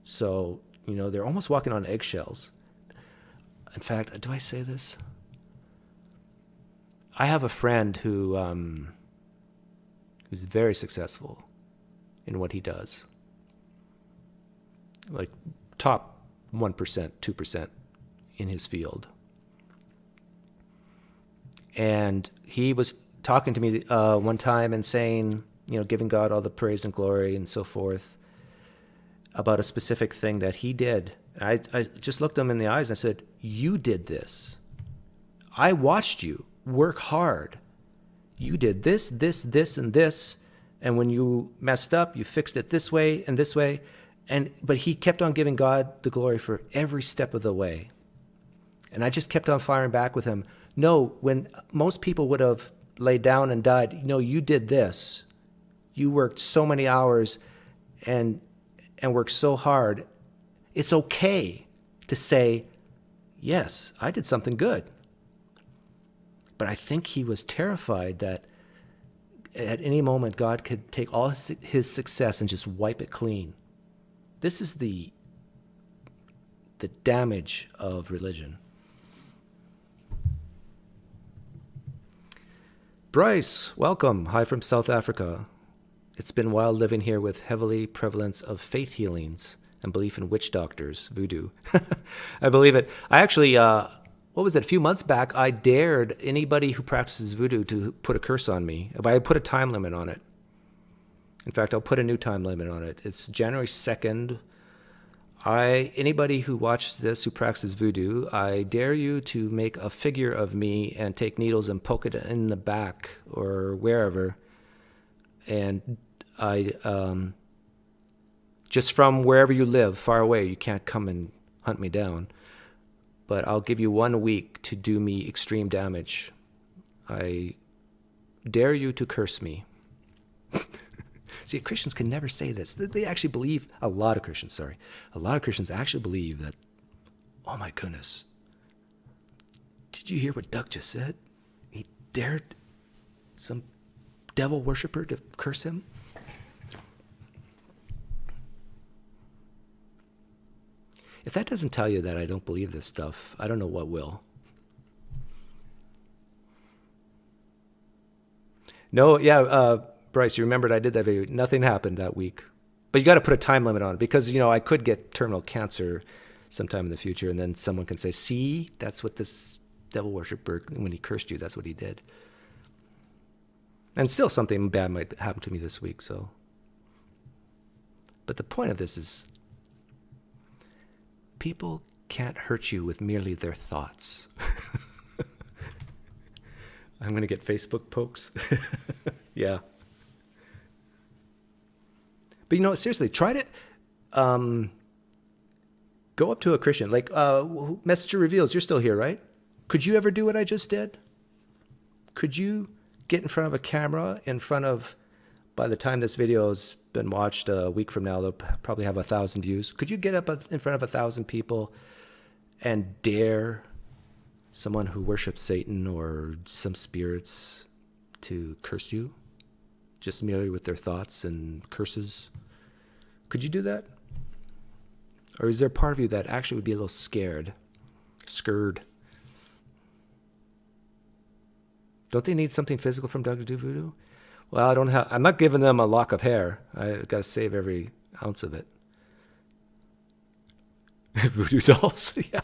So, they're almost walking on eggshells. In fact, do I say this? I have a friend who's very successful in what he does. Like top 1%, 2% in his field. And he was talking to me one time and saying, giving God all the praise and glory and so forth about a specific thing that he did. I just looked him in the eyes and I said, you did this. I watched you work hard. You did this, this, this, and this. And when you messed up, you fixed it this way and this way. But he kept on giving God the glory for every step of the way. And I just kept on firing back with him. No, when most people would have laid down and died, you did this. You worked so many hours and worked so hard. It's okay to say, yes, I did something good. But I think he was terrified that at any moment God could take all his success and just wipe it clean. This is the damage of religion. Bryce, welcome. Hi from South Africa. It's been wild living here with heavily prevalence of faith healings and belief in witch doctors, voodoo. I believe it. I actually, a few months back, I dared anybody who practices voodoo to put a curse on me. If I put a time limit on it. In fact, I'll put a new time limit on it. It's January 2nd. Anybody who watches this who practices voodoo, I dare you to make a figure of me and take needles and poke it in the back or wherever And I, just from wherever you live, far away, you can't come and hunt me down. But I'll give you 1 week to do me extreme damage. I dare you to curse me. See, Christians can never say this. They actually believe, a lot of Christians actually believe that, oh my goodness, did you hear what Doug just said? He dared some devil worshiper to curse him? If that doesn't tell you that I don't believe this stuff, I don't know what will. No, yeah, Bryce, you remembered I did that video. Nothing happened that week. But you got to put a time limit on it because, I could get terminal cancer sometime in the future, and then someone can say, see, that's what this devil worshiper, when he cursed you, that's what he did. And still something bad might happen to me this week, so. But the point of this is, people can't hurt you with merely their thoughts. I'm going to get Facebook pokes. Yeah. But seriously, try to go up to a Christian. Like, Messenger Reveals, you're still here, right? Could you ever do what I just did? Could you get in front of a camera, by the time this video's been watched a week from now, they'll probably have 1,000 views. Could you get up in front of 1,000 people and dare someone who worships Satan or some spirits to curse you? Just merely with their thoughts and curses? Could you do that? Or is there a part of you that actually would be a little scared? Don't they need something physical from Doug to do voodoo? Well, I'm not giving them a lock of hair. I've got to save every ounce of it. Voodoo dolls? Yeah.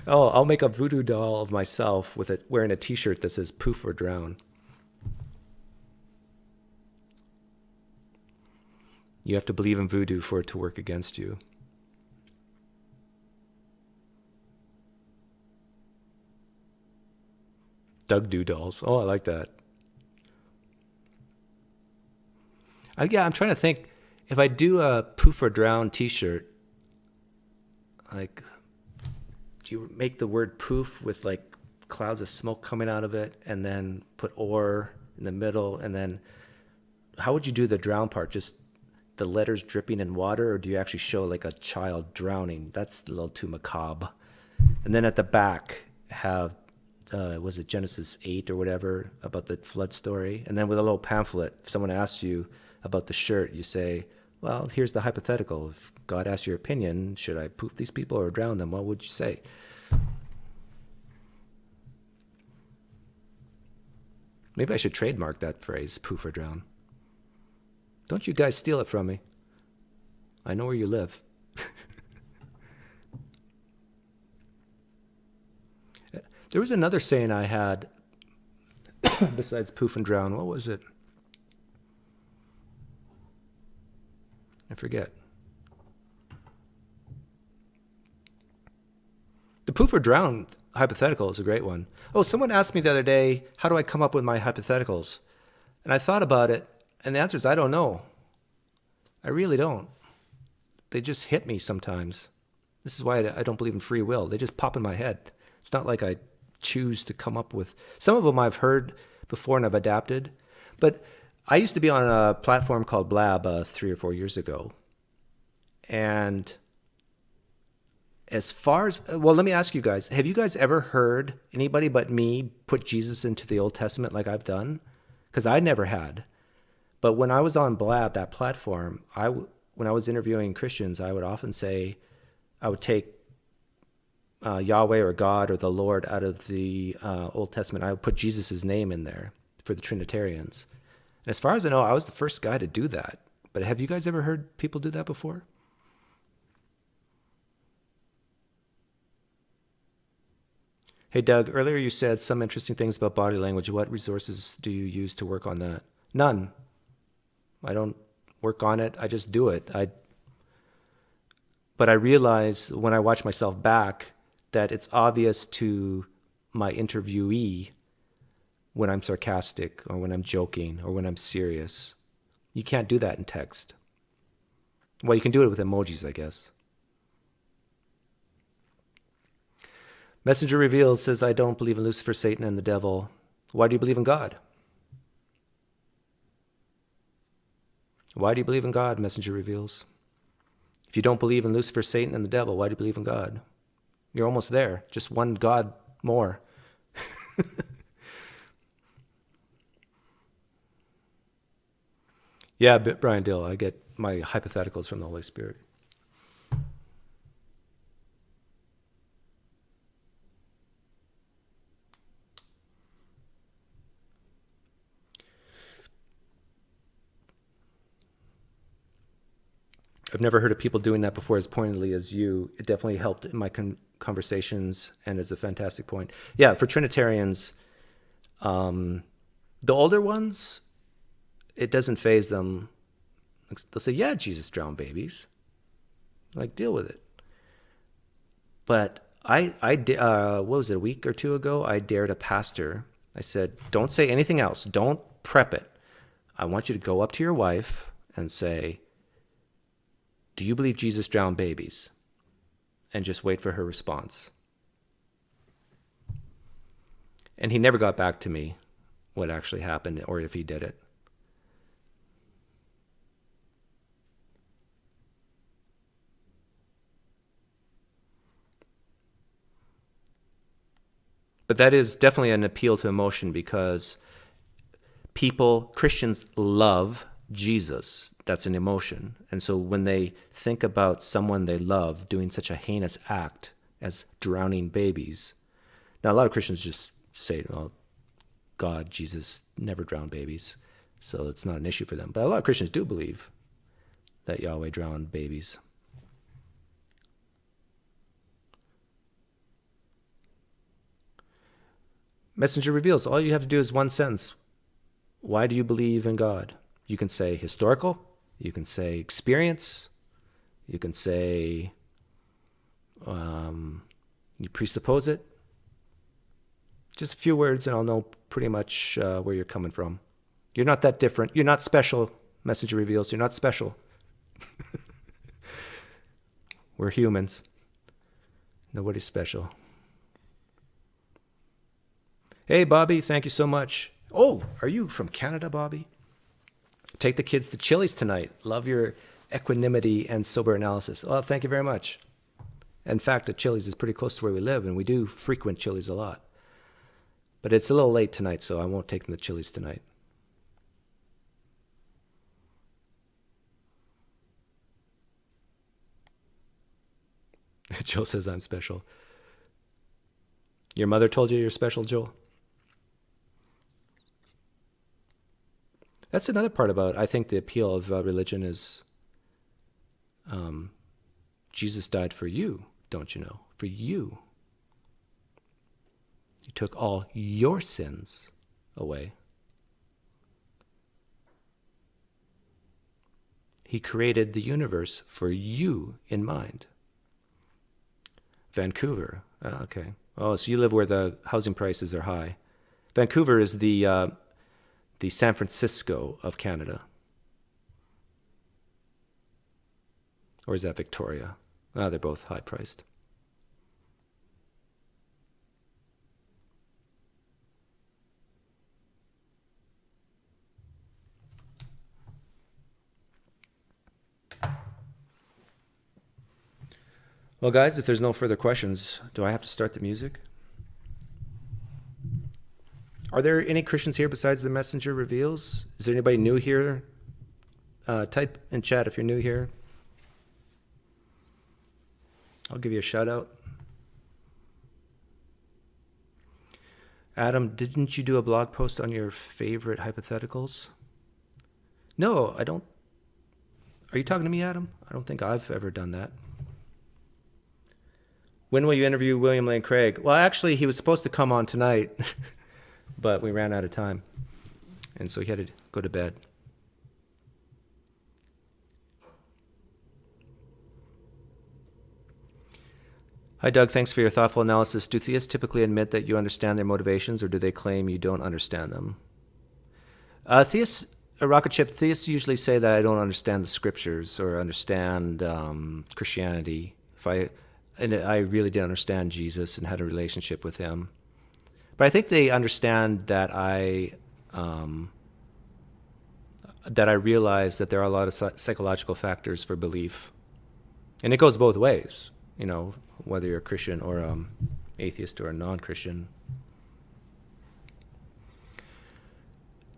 Oh, I'll make a voodoo doll of myself with it wearing a t-shirt that says poof or drown. You have to believe in voodoo for it to work against you. Doug do dolls. Oh, I like that. Yeah, I'm trying to think. If I do a poof or drown t-shirt, like, do you make the word poof with like clouds of smoke coming out of it and then put or in the middle? And then how would you do the drown part? Just the letters dripping in water, or do you actually show like a child drowning? That's a little too macabre. And then at the back have, was it Genesis 8 or whatever about the flood story? And then with a little pamphlet, if someone asks you about the shirt, you say, well, here's the hypothetical. If God asks your opinion, should I poof these people or drown them? What would you say? Maybe I should trademark that phrase, poof or drown. Don't you guys steal it from me. I know where you live. There was another saying I had besides poof and drown. What was it? I forget. The poof or drown hypothetical is a great one. Oh, someone asked me the other day, how do I come up with my hypotheticals? And I thought about it, and the answer is I don't know. I really don't. They just hit me sometimes. This is why I don't believe in free will. They just pop in my head. It's not like I choose to come up with. Some of them I've heard before and I've adapted. But I used to be on a platform called Blab 3 or 4 years ago. And as far as, well, let me ask you guys, have you guys ever heard anybody but me put Jesus into the Old Testament like I've done? Because I never had. But when I was on Blab, that platform, when I was interviewing Christians, I would often say, I would take Yahweh or God or the Lord out of the Old Testament. I would put Jesus' name in there for the Trinitarians. And as far as I know, I was the first guy to do that. But have you guys ever heard people do that before? Hey, Doug, earlier you said some interesting things about body language. What resources do you use to work on that? None. I don't work on it. I just do it. But I realize when I watch myself back that it's obvious to my interviewee when I'm sarcastic or when I'm joking or when I'm serious. You can't do that in text. Well, you can do it with emojis, I guess. Messenger Reveals says, I don't believe in Lucifer, Satan, and the devil. Why do you believe in God? Why do you believe in God, Messenger Reveals? If you don't believe in Lucifer, Satan, and the devil, why do you believe in God? You're almost there. Just one God more. Yeah, Brian Dill, I get my hypotheticals from the Holy Spirit. I've never heard of people doing that before as pointedly as you. It definitely helped in my conversations and is a fantastic point. Yeah, for Trinitarians, the older ones, it doesn't faze them. They'll say, yeah, Jesus drowned babies. Like, deal with it. But what was it, a week or two ago, I dared a pastor. I said, don't say anything else. Don't prep it. I want you to go up to your wife and say, do you believe Jesus drowned babies? And just wait for her response. And he never got back to me what actually happened or if he did it. But that is definitely an appeal to emotion because Christians love Jesus. That's an emotion. And so when they think about someone they love doing such a heinous act as drowning babies, now a lot of Christians just say, oh, God, Jesus never drowned babies, so it's not an issue for them. But a lot of Christians do believe that Yahweh drowned babies. Messenger Reveals, all you have to do is one sentence. Why do you believe in God? You can say historical, you can say experience, you can say you presuppose it. Just a few words and I'll know pretty much where you're coming from. You're not that different. You're not special, Messenger Reveals. You're not special. We're humans. Nobody's special. Hey, Bobby, thank you so much. Oh, are you from Canada, Bobby? Take the kids to Chili's tonight. Love your equanimity and sober analysis. Well, thank you very much. In fact, the Chili's is pretty close to where we live, and we do frequent Chili's a lot. But it's a little late tonight, so I won't take them to Chili's tonight. Joel says I'm special. Your mother told you you're special, Joel? That's another part about, I think, the appeal of religion is Jesus died for you, don't you know? For you. He took all your sins away. He created the universe for you in mind. Vancouver. Okay. Oh, so you live where the housing prices are high. Vancouver is the San Francisco of Canada. Or is that Victoria? They're both high-priced. Well, guys, if there's no further questions, do I have to start the music? Are there any Christians here besides the Messenger Reveals? Is there anybody new here? Type in chat if you're new here. I'll give you a shout out. Adam, didn't you do a blog post on your favorite hypotheticals? No, I don't. Are you talking to me, Adam? I don't think I've ever done that. When will you interview William Lane Craig? Well, actually, he was supposed to come on tonight, but we ran out of time. And so he had to go to bed. Hi, Doug. Thanks for your thoughtful analysis. Do theists typically admit that you understand their motivations, or do they claim you don't understand them? Theists a rocket ship, theists usually say that I don't understand the scriptures or understand Christianity. And I really did understand Jesus and had a relationship with him. But I think they understand that I realize that there are a lot of psychological factors for belief. And it goes both ways, whether you're a Christian or atheist or a non-Christian.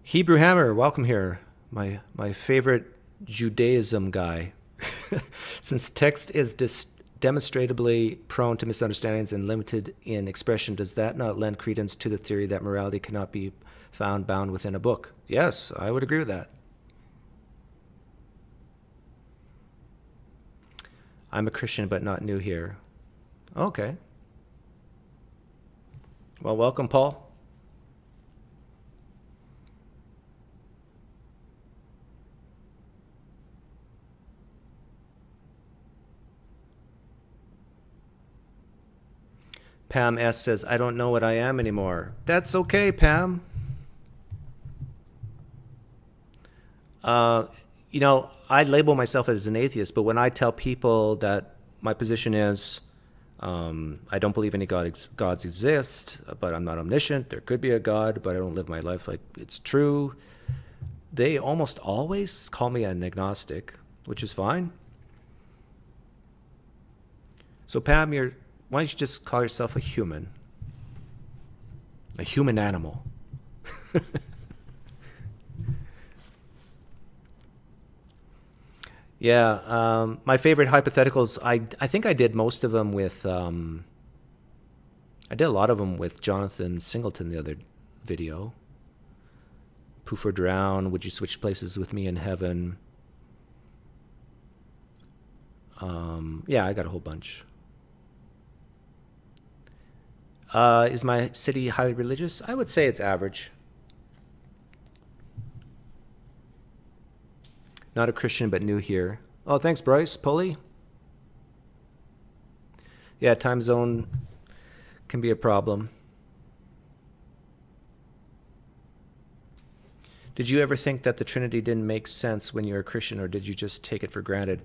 Hebrew Hammer, welcome here. My favorite Judaism guy. Since text is demonstrably prone to misunderstandings and limited in expression, does that not lend credence to the theory that morality cannot be found bound within a book? Yes, I would agree with that. I'm a Christian but not new here. Okay. Well, welcome, Paul. Pam S. says, I don't know what I am anymore. That's okay, Pam. I label myself as an atheist, but when I tell people that my position is, I don't believe any gods exist, but I'm not omniscient, there could be a God, but I don't live my life like it's true, they almost always call me an agnostic, which is fine. So Pam, why don't you just call yourself a human animal? Yeah, my favorite hypotheticals, I think I did most of them with, I did a lot of them with Jonathan Singleton the other video. Poof or drown, would you switch places with me in heaven? Yeah, I got a whole bunch. Is my city highly religious? I would say it's average. Not a Christian, but new here. Oh, thanks, Bryce. Pulley? Yeah, time zone can be a problem. Did you ever think that the Trinity didn't make sense when you were a Christian, or did you just take it for granted?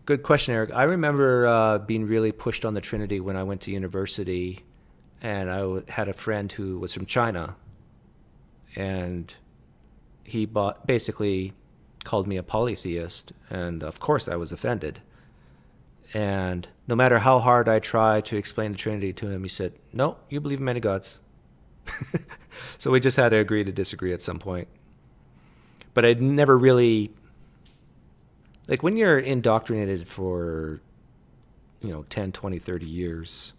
Good question, Eric. I remember being really pushed on the Trinity when I went to university, and I had a friend who was from China, and he basically called me a polytheist, and of course I was offended. And no matter how hard I tried to explain the Trinity to him, he said, no, you believe in many gods. So we just had to agree to disagree at some point. But I'd never really, like when you're indoctrinated for, 10, 20, 30 years,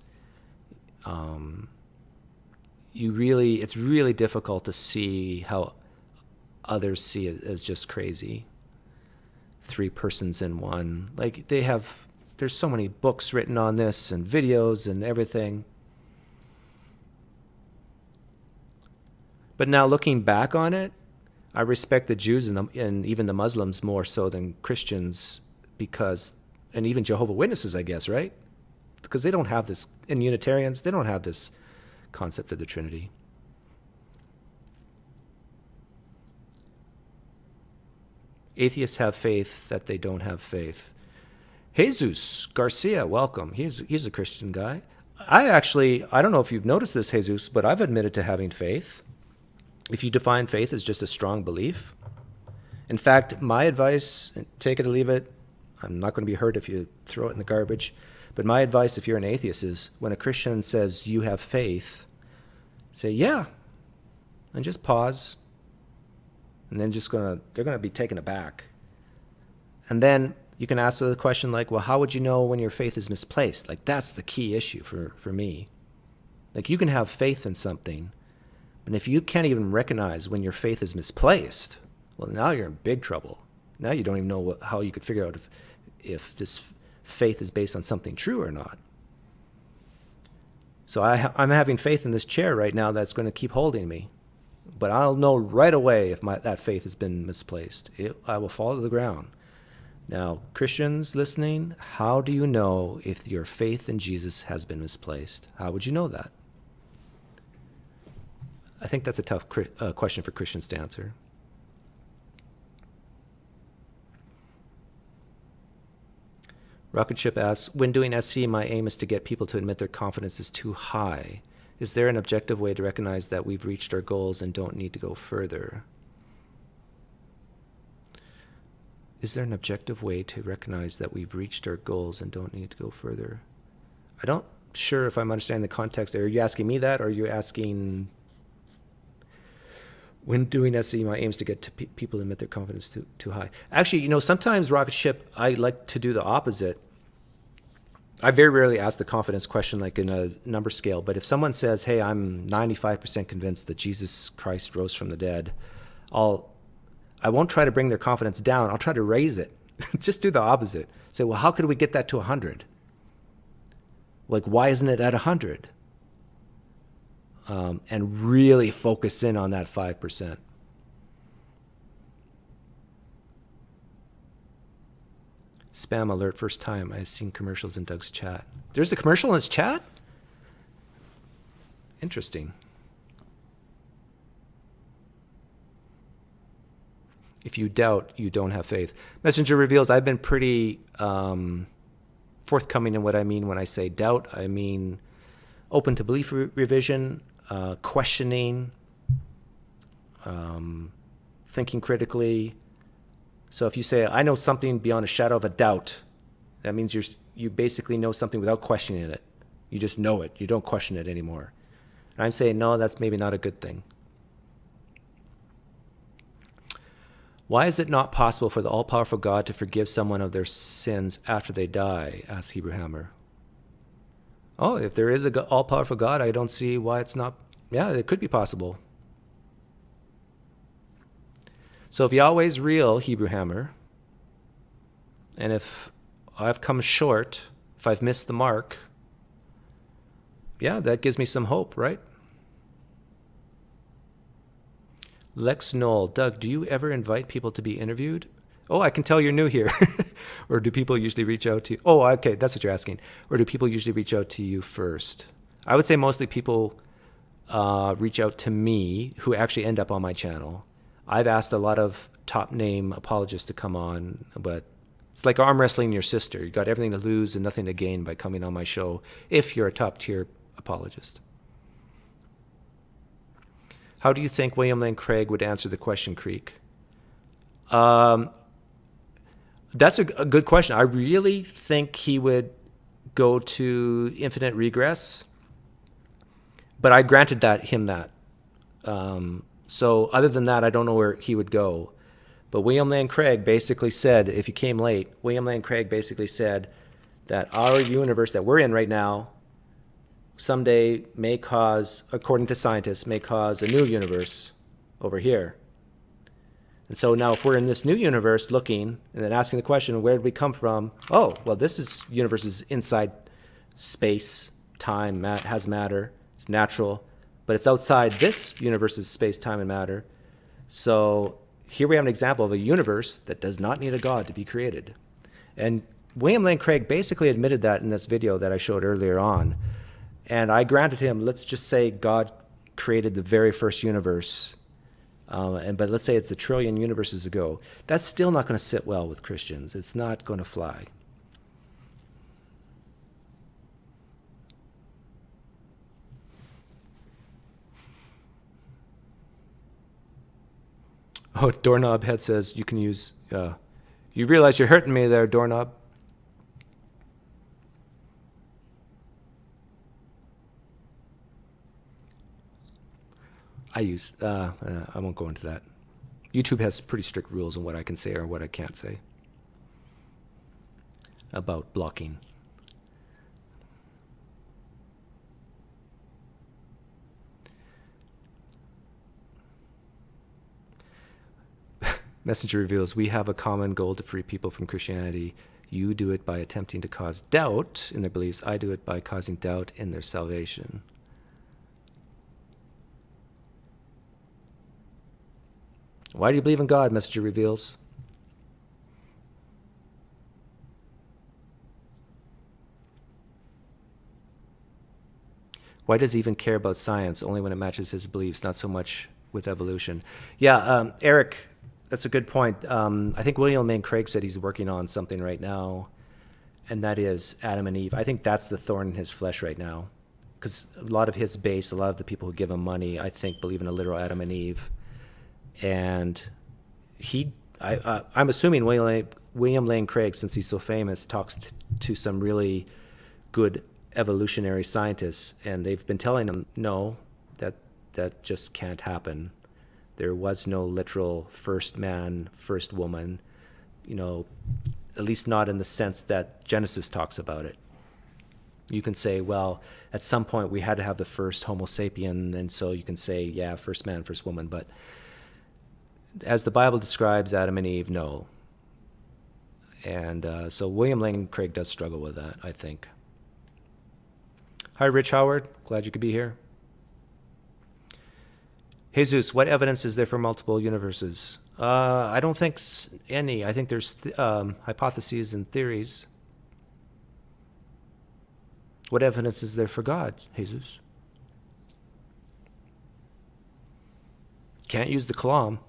it's really difficult to see how others see it as just crazy. 3 persons in one. Like there's so many books written on this and videos and everything. But now looking back on it, I respect the Jews and even the Muslims more so than Christians and even Jehovah's Witnesses, I guess, right? Because they don't have this, and Unitarians, they don't have this concept of the Trinity. Atheists have faith that they don't have faith. Jesus Garcia, welcome. He's a Christian guy. I don't know if you've noticed this, Jesus, but I've admitted to having faith. If you define faith as just a strong belief. In fact, my advice, take it or leave it, I'm not going to be hurt if you throw it in the garbage, but my advice if you're an atheist is when a Christian says you have faith, say, yeah, and just pause. And then they're going to be taken aback. And then you can ask the question like, well, how would you know when your faith is misplaced? Like, that's the key issue for me. Like, you can have faith in something, and if you can't even recognize when your faith is misplaced, well, now you're in big trouble. Now you don't even know how you could figure out if this faith is based on something true or not. So I'm having faith in this chair right now that's going to keep holding me. But I'll know right away if that faith has been misplaced. I will fall to the ground. Now, Christians listening, how do you know if your faith in Jesus has been misplaced? How would you know that? I think that's a tough question for Christians to answer. Rocket Ship asks, when doing SC, my aim is to get people to admit their confidence is too high. Is there an objective way to recognize that we've reached our goals and don't need to go further? Is there an objective way to recognize that we've reached our goals and don't need to go further? I don't sure if I'm understanding the context. Are you asking me that, or are you asking, when doing SE, my aim is to get to people to admit their confidence too high? Actually, sometimes Rocket Ship, I like to do the opposite. I very rarely ask the confidence question like in a number scale, but if someone says, hey, I'm 95% convinced that Jesus Christ rose from the dead, I won't try to bring their confidence down. I'll try to raise it. Just do the opposite. Say, well, how could we get that to 100? Like, why isn't it at 100? And really focus in on that 5%. Spam alert, first time I've seen commercials in Doug's chat. There's a commercial in his chat? Interesting. If you doubt, you don't have faith. Messenger reveals I've been pretty forthcoming in what I mean when I say doubt. I mean open to belief revision, questioning, thinking critically. So if you say, I know something beyond a shadow of a doubt, that means you basically know something without questioning it. You just know it. You don't question it anymore. And I'm saying, no, that's maybe not a good thing. Why is it not possible for the all-powerful God to forgive someone of their sins after they die? Asks Hebrew Hammer. Oh, if there is an all-powerful God, I don't see why it's not. Yeah, it could be possible. So if Yahweh's real, Hebrew Hammer, and if I've come short, if I've missed the mark, yeah, that gives me some hope, right? Lex Knoll, Doug, do you ever invite people to be interviewed? Oh, I can tell you're new here. Or do people usually reach out to you? Oh, okay, that's what you're asking. Or do people usually reach out to you first? I would say mostly people reach out to me who actually end up on my channel. I've asked a lot of top name apologists to come on, but it's like arm wrestling your sister. You got everything to lose and nothing to gain by coming on my show if you're a top tier apologist. How do you think William Lane Craig would answer the question, Creek? That's a good question. I really think he would go to infinite regress, but I granted him that. So other than that, I don't know where he would go. But William Lane Craig basically said, if you came late, William Lane Craig basically said that our universe that we're in right now someday may cause, according to scientists, may cause a new universe over here. And so now if we're in this new universe looking and then asking the question, where did we come from? Oh, well, universe is inside space, time, has matter, it's natural. But it's outside this universe's space, time, and matter. So here we have an example of a universe that does not need a God to be created. And William Lane Craig basically admitted that in this video that I showed earlier on. And I granted him, let's just say God created the very first universe, but let's say it's a trillion universes ago. That's still not going to sit well with Christians. It's not going to fly. Oh, Doorknob Head says you can use, you realize you're hurting me there, Doorknob. I won't go into that. YouTube has pretty strict rules on what I can say or what I can't say about blocking. Messenger reveals, we have a common goal to free people from Christianity. You do it by attempting to cause doubt in their beliefs. I do it by causing doubt in their salvation. Why do you believe in God? Messenger reveals. Why does he even care about science? Only when it matches his beliefs, not so much with evolution. Yeah, Eric, that's a good point. I think William Lane Craig said he's working on something right now. and that is Adam and Eve. I think that's the thorn in his flesh right now, because a lot of his base, a lot of the people who give him money, I think, believe in a literal Adam and Eve. And I'm assuming William Lane Craig, since he's so famous, talks to some really good evolutionary scientists, and they've been telling him, no, that just can't happen. There was no literal first man, first woman, at least not in the sense that Genesis talks about it. You can say, well, at some point we had to have the first Homo sapien, and so you can say, yeah, first man, first woman, but as the Bible describes Adam and Eve, no. And so William Lane Craig does struggle with that, I think. Hi, Rich Howard. Glad you could be here. Jesus, what evidence is there for multiple universes? I don't think any. I think there's hypotheses and theories. What evidence is there for God, Jesus? Can't use the kalam.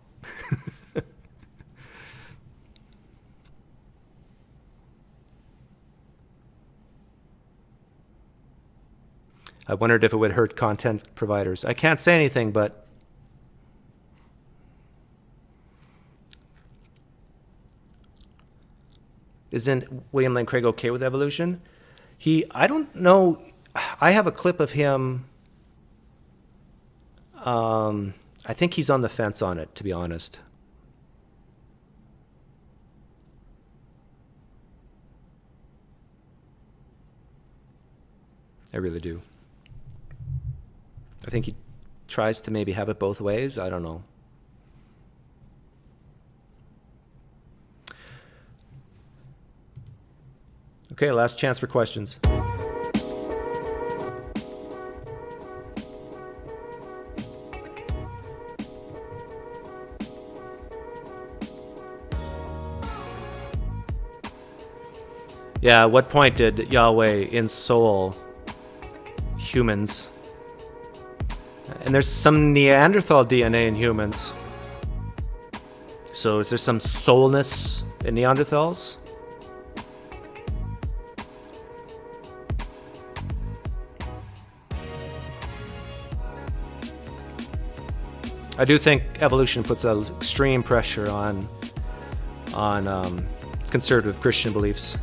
I wondered if it would hurt content providers. I can't say anything, but isn't William Lane Craig okay with evolution? I don't know. I have a clip of him. I think he's on the fence on it, to be honest. I really do. I think he tries to maybe have it both ways. I don't know. Okay, last chance for questions. Yeah, at what point did Yahweh ensoul humans? And there's some Neanderthal DNA in humans. So is there some soulness in Neanderthals? I do think evolution puts an extreme pressure on conservative Christian beliefs.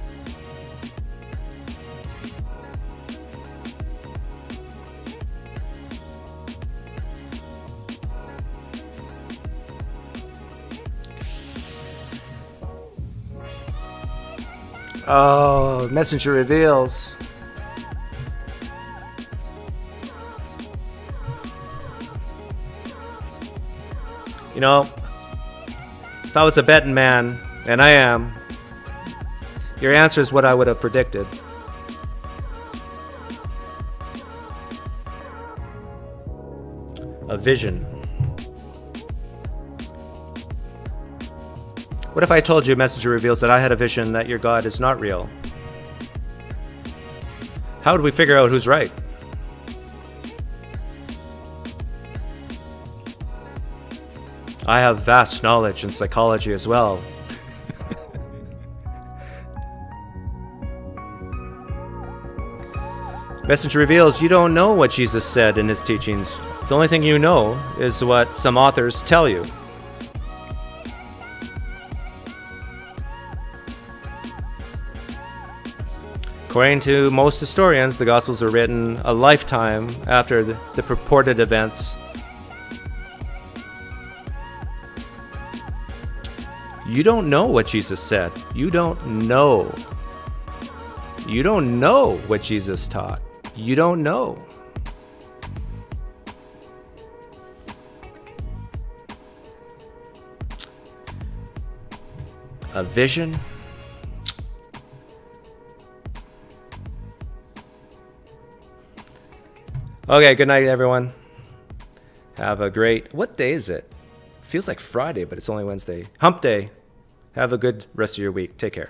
Oh, Messenger reveals. If I was a betting man, and I am, your answer is what I would have predicted. A vision. What if I told you, Messenger reveals, that I had a vision that your God is not real? How would we figure out who's right? I have vast knowledge in psychology as well. Messenger reveals, you don't know what Jesus said in his teachings. The only thing you know is what some authors tell you. According to most historians, the Gospels were written a lifetime after the purported events. You don't know what Jesus said. You don't know. You don't know what Jesus taught. You don't know. A vision. Okay, good night, everyone. Have a great... What day is it? Feels like Friday, but it's only Wednesday. Hump day. Have a good rest of your week. Take care.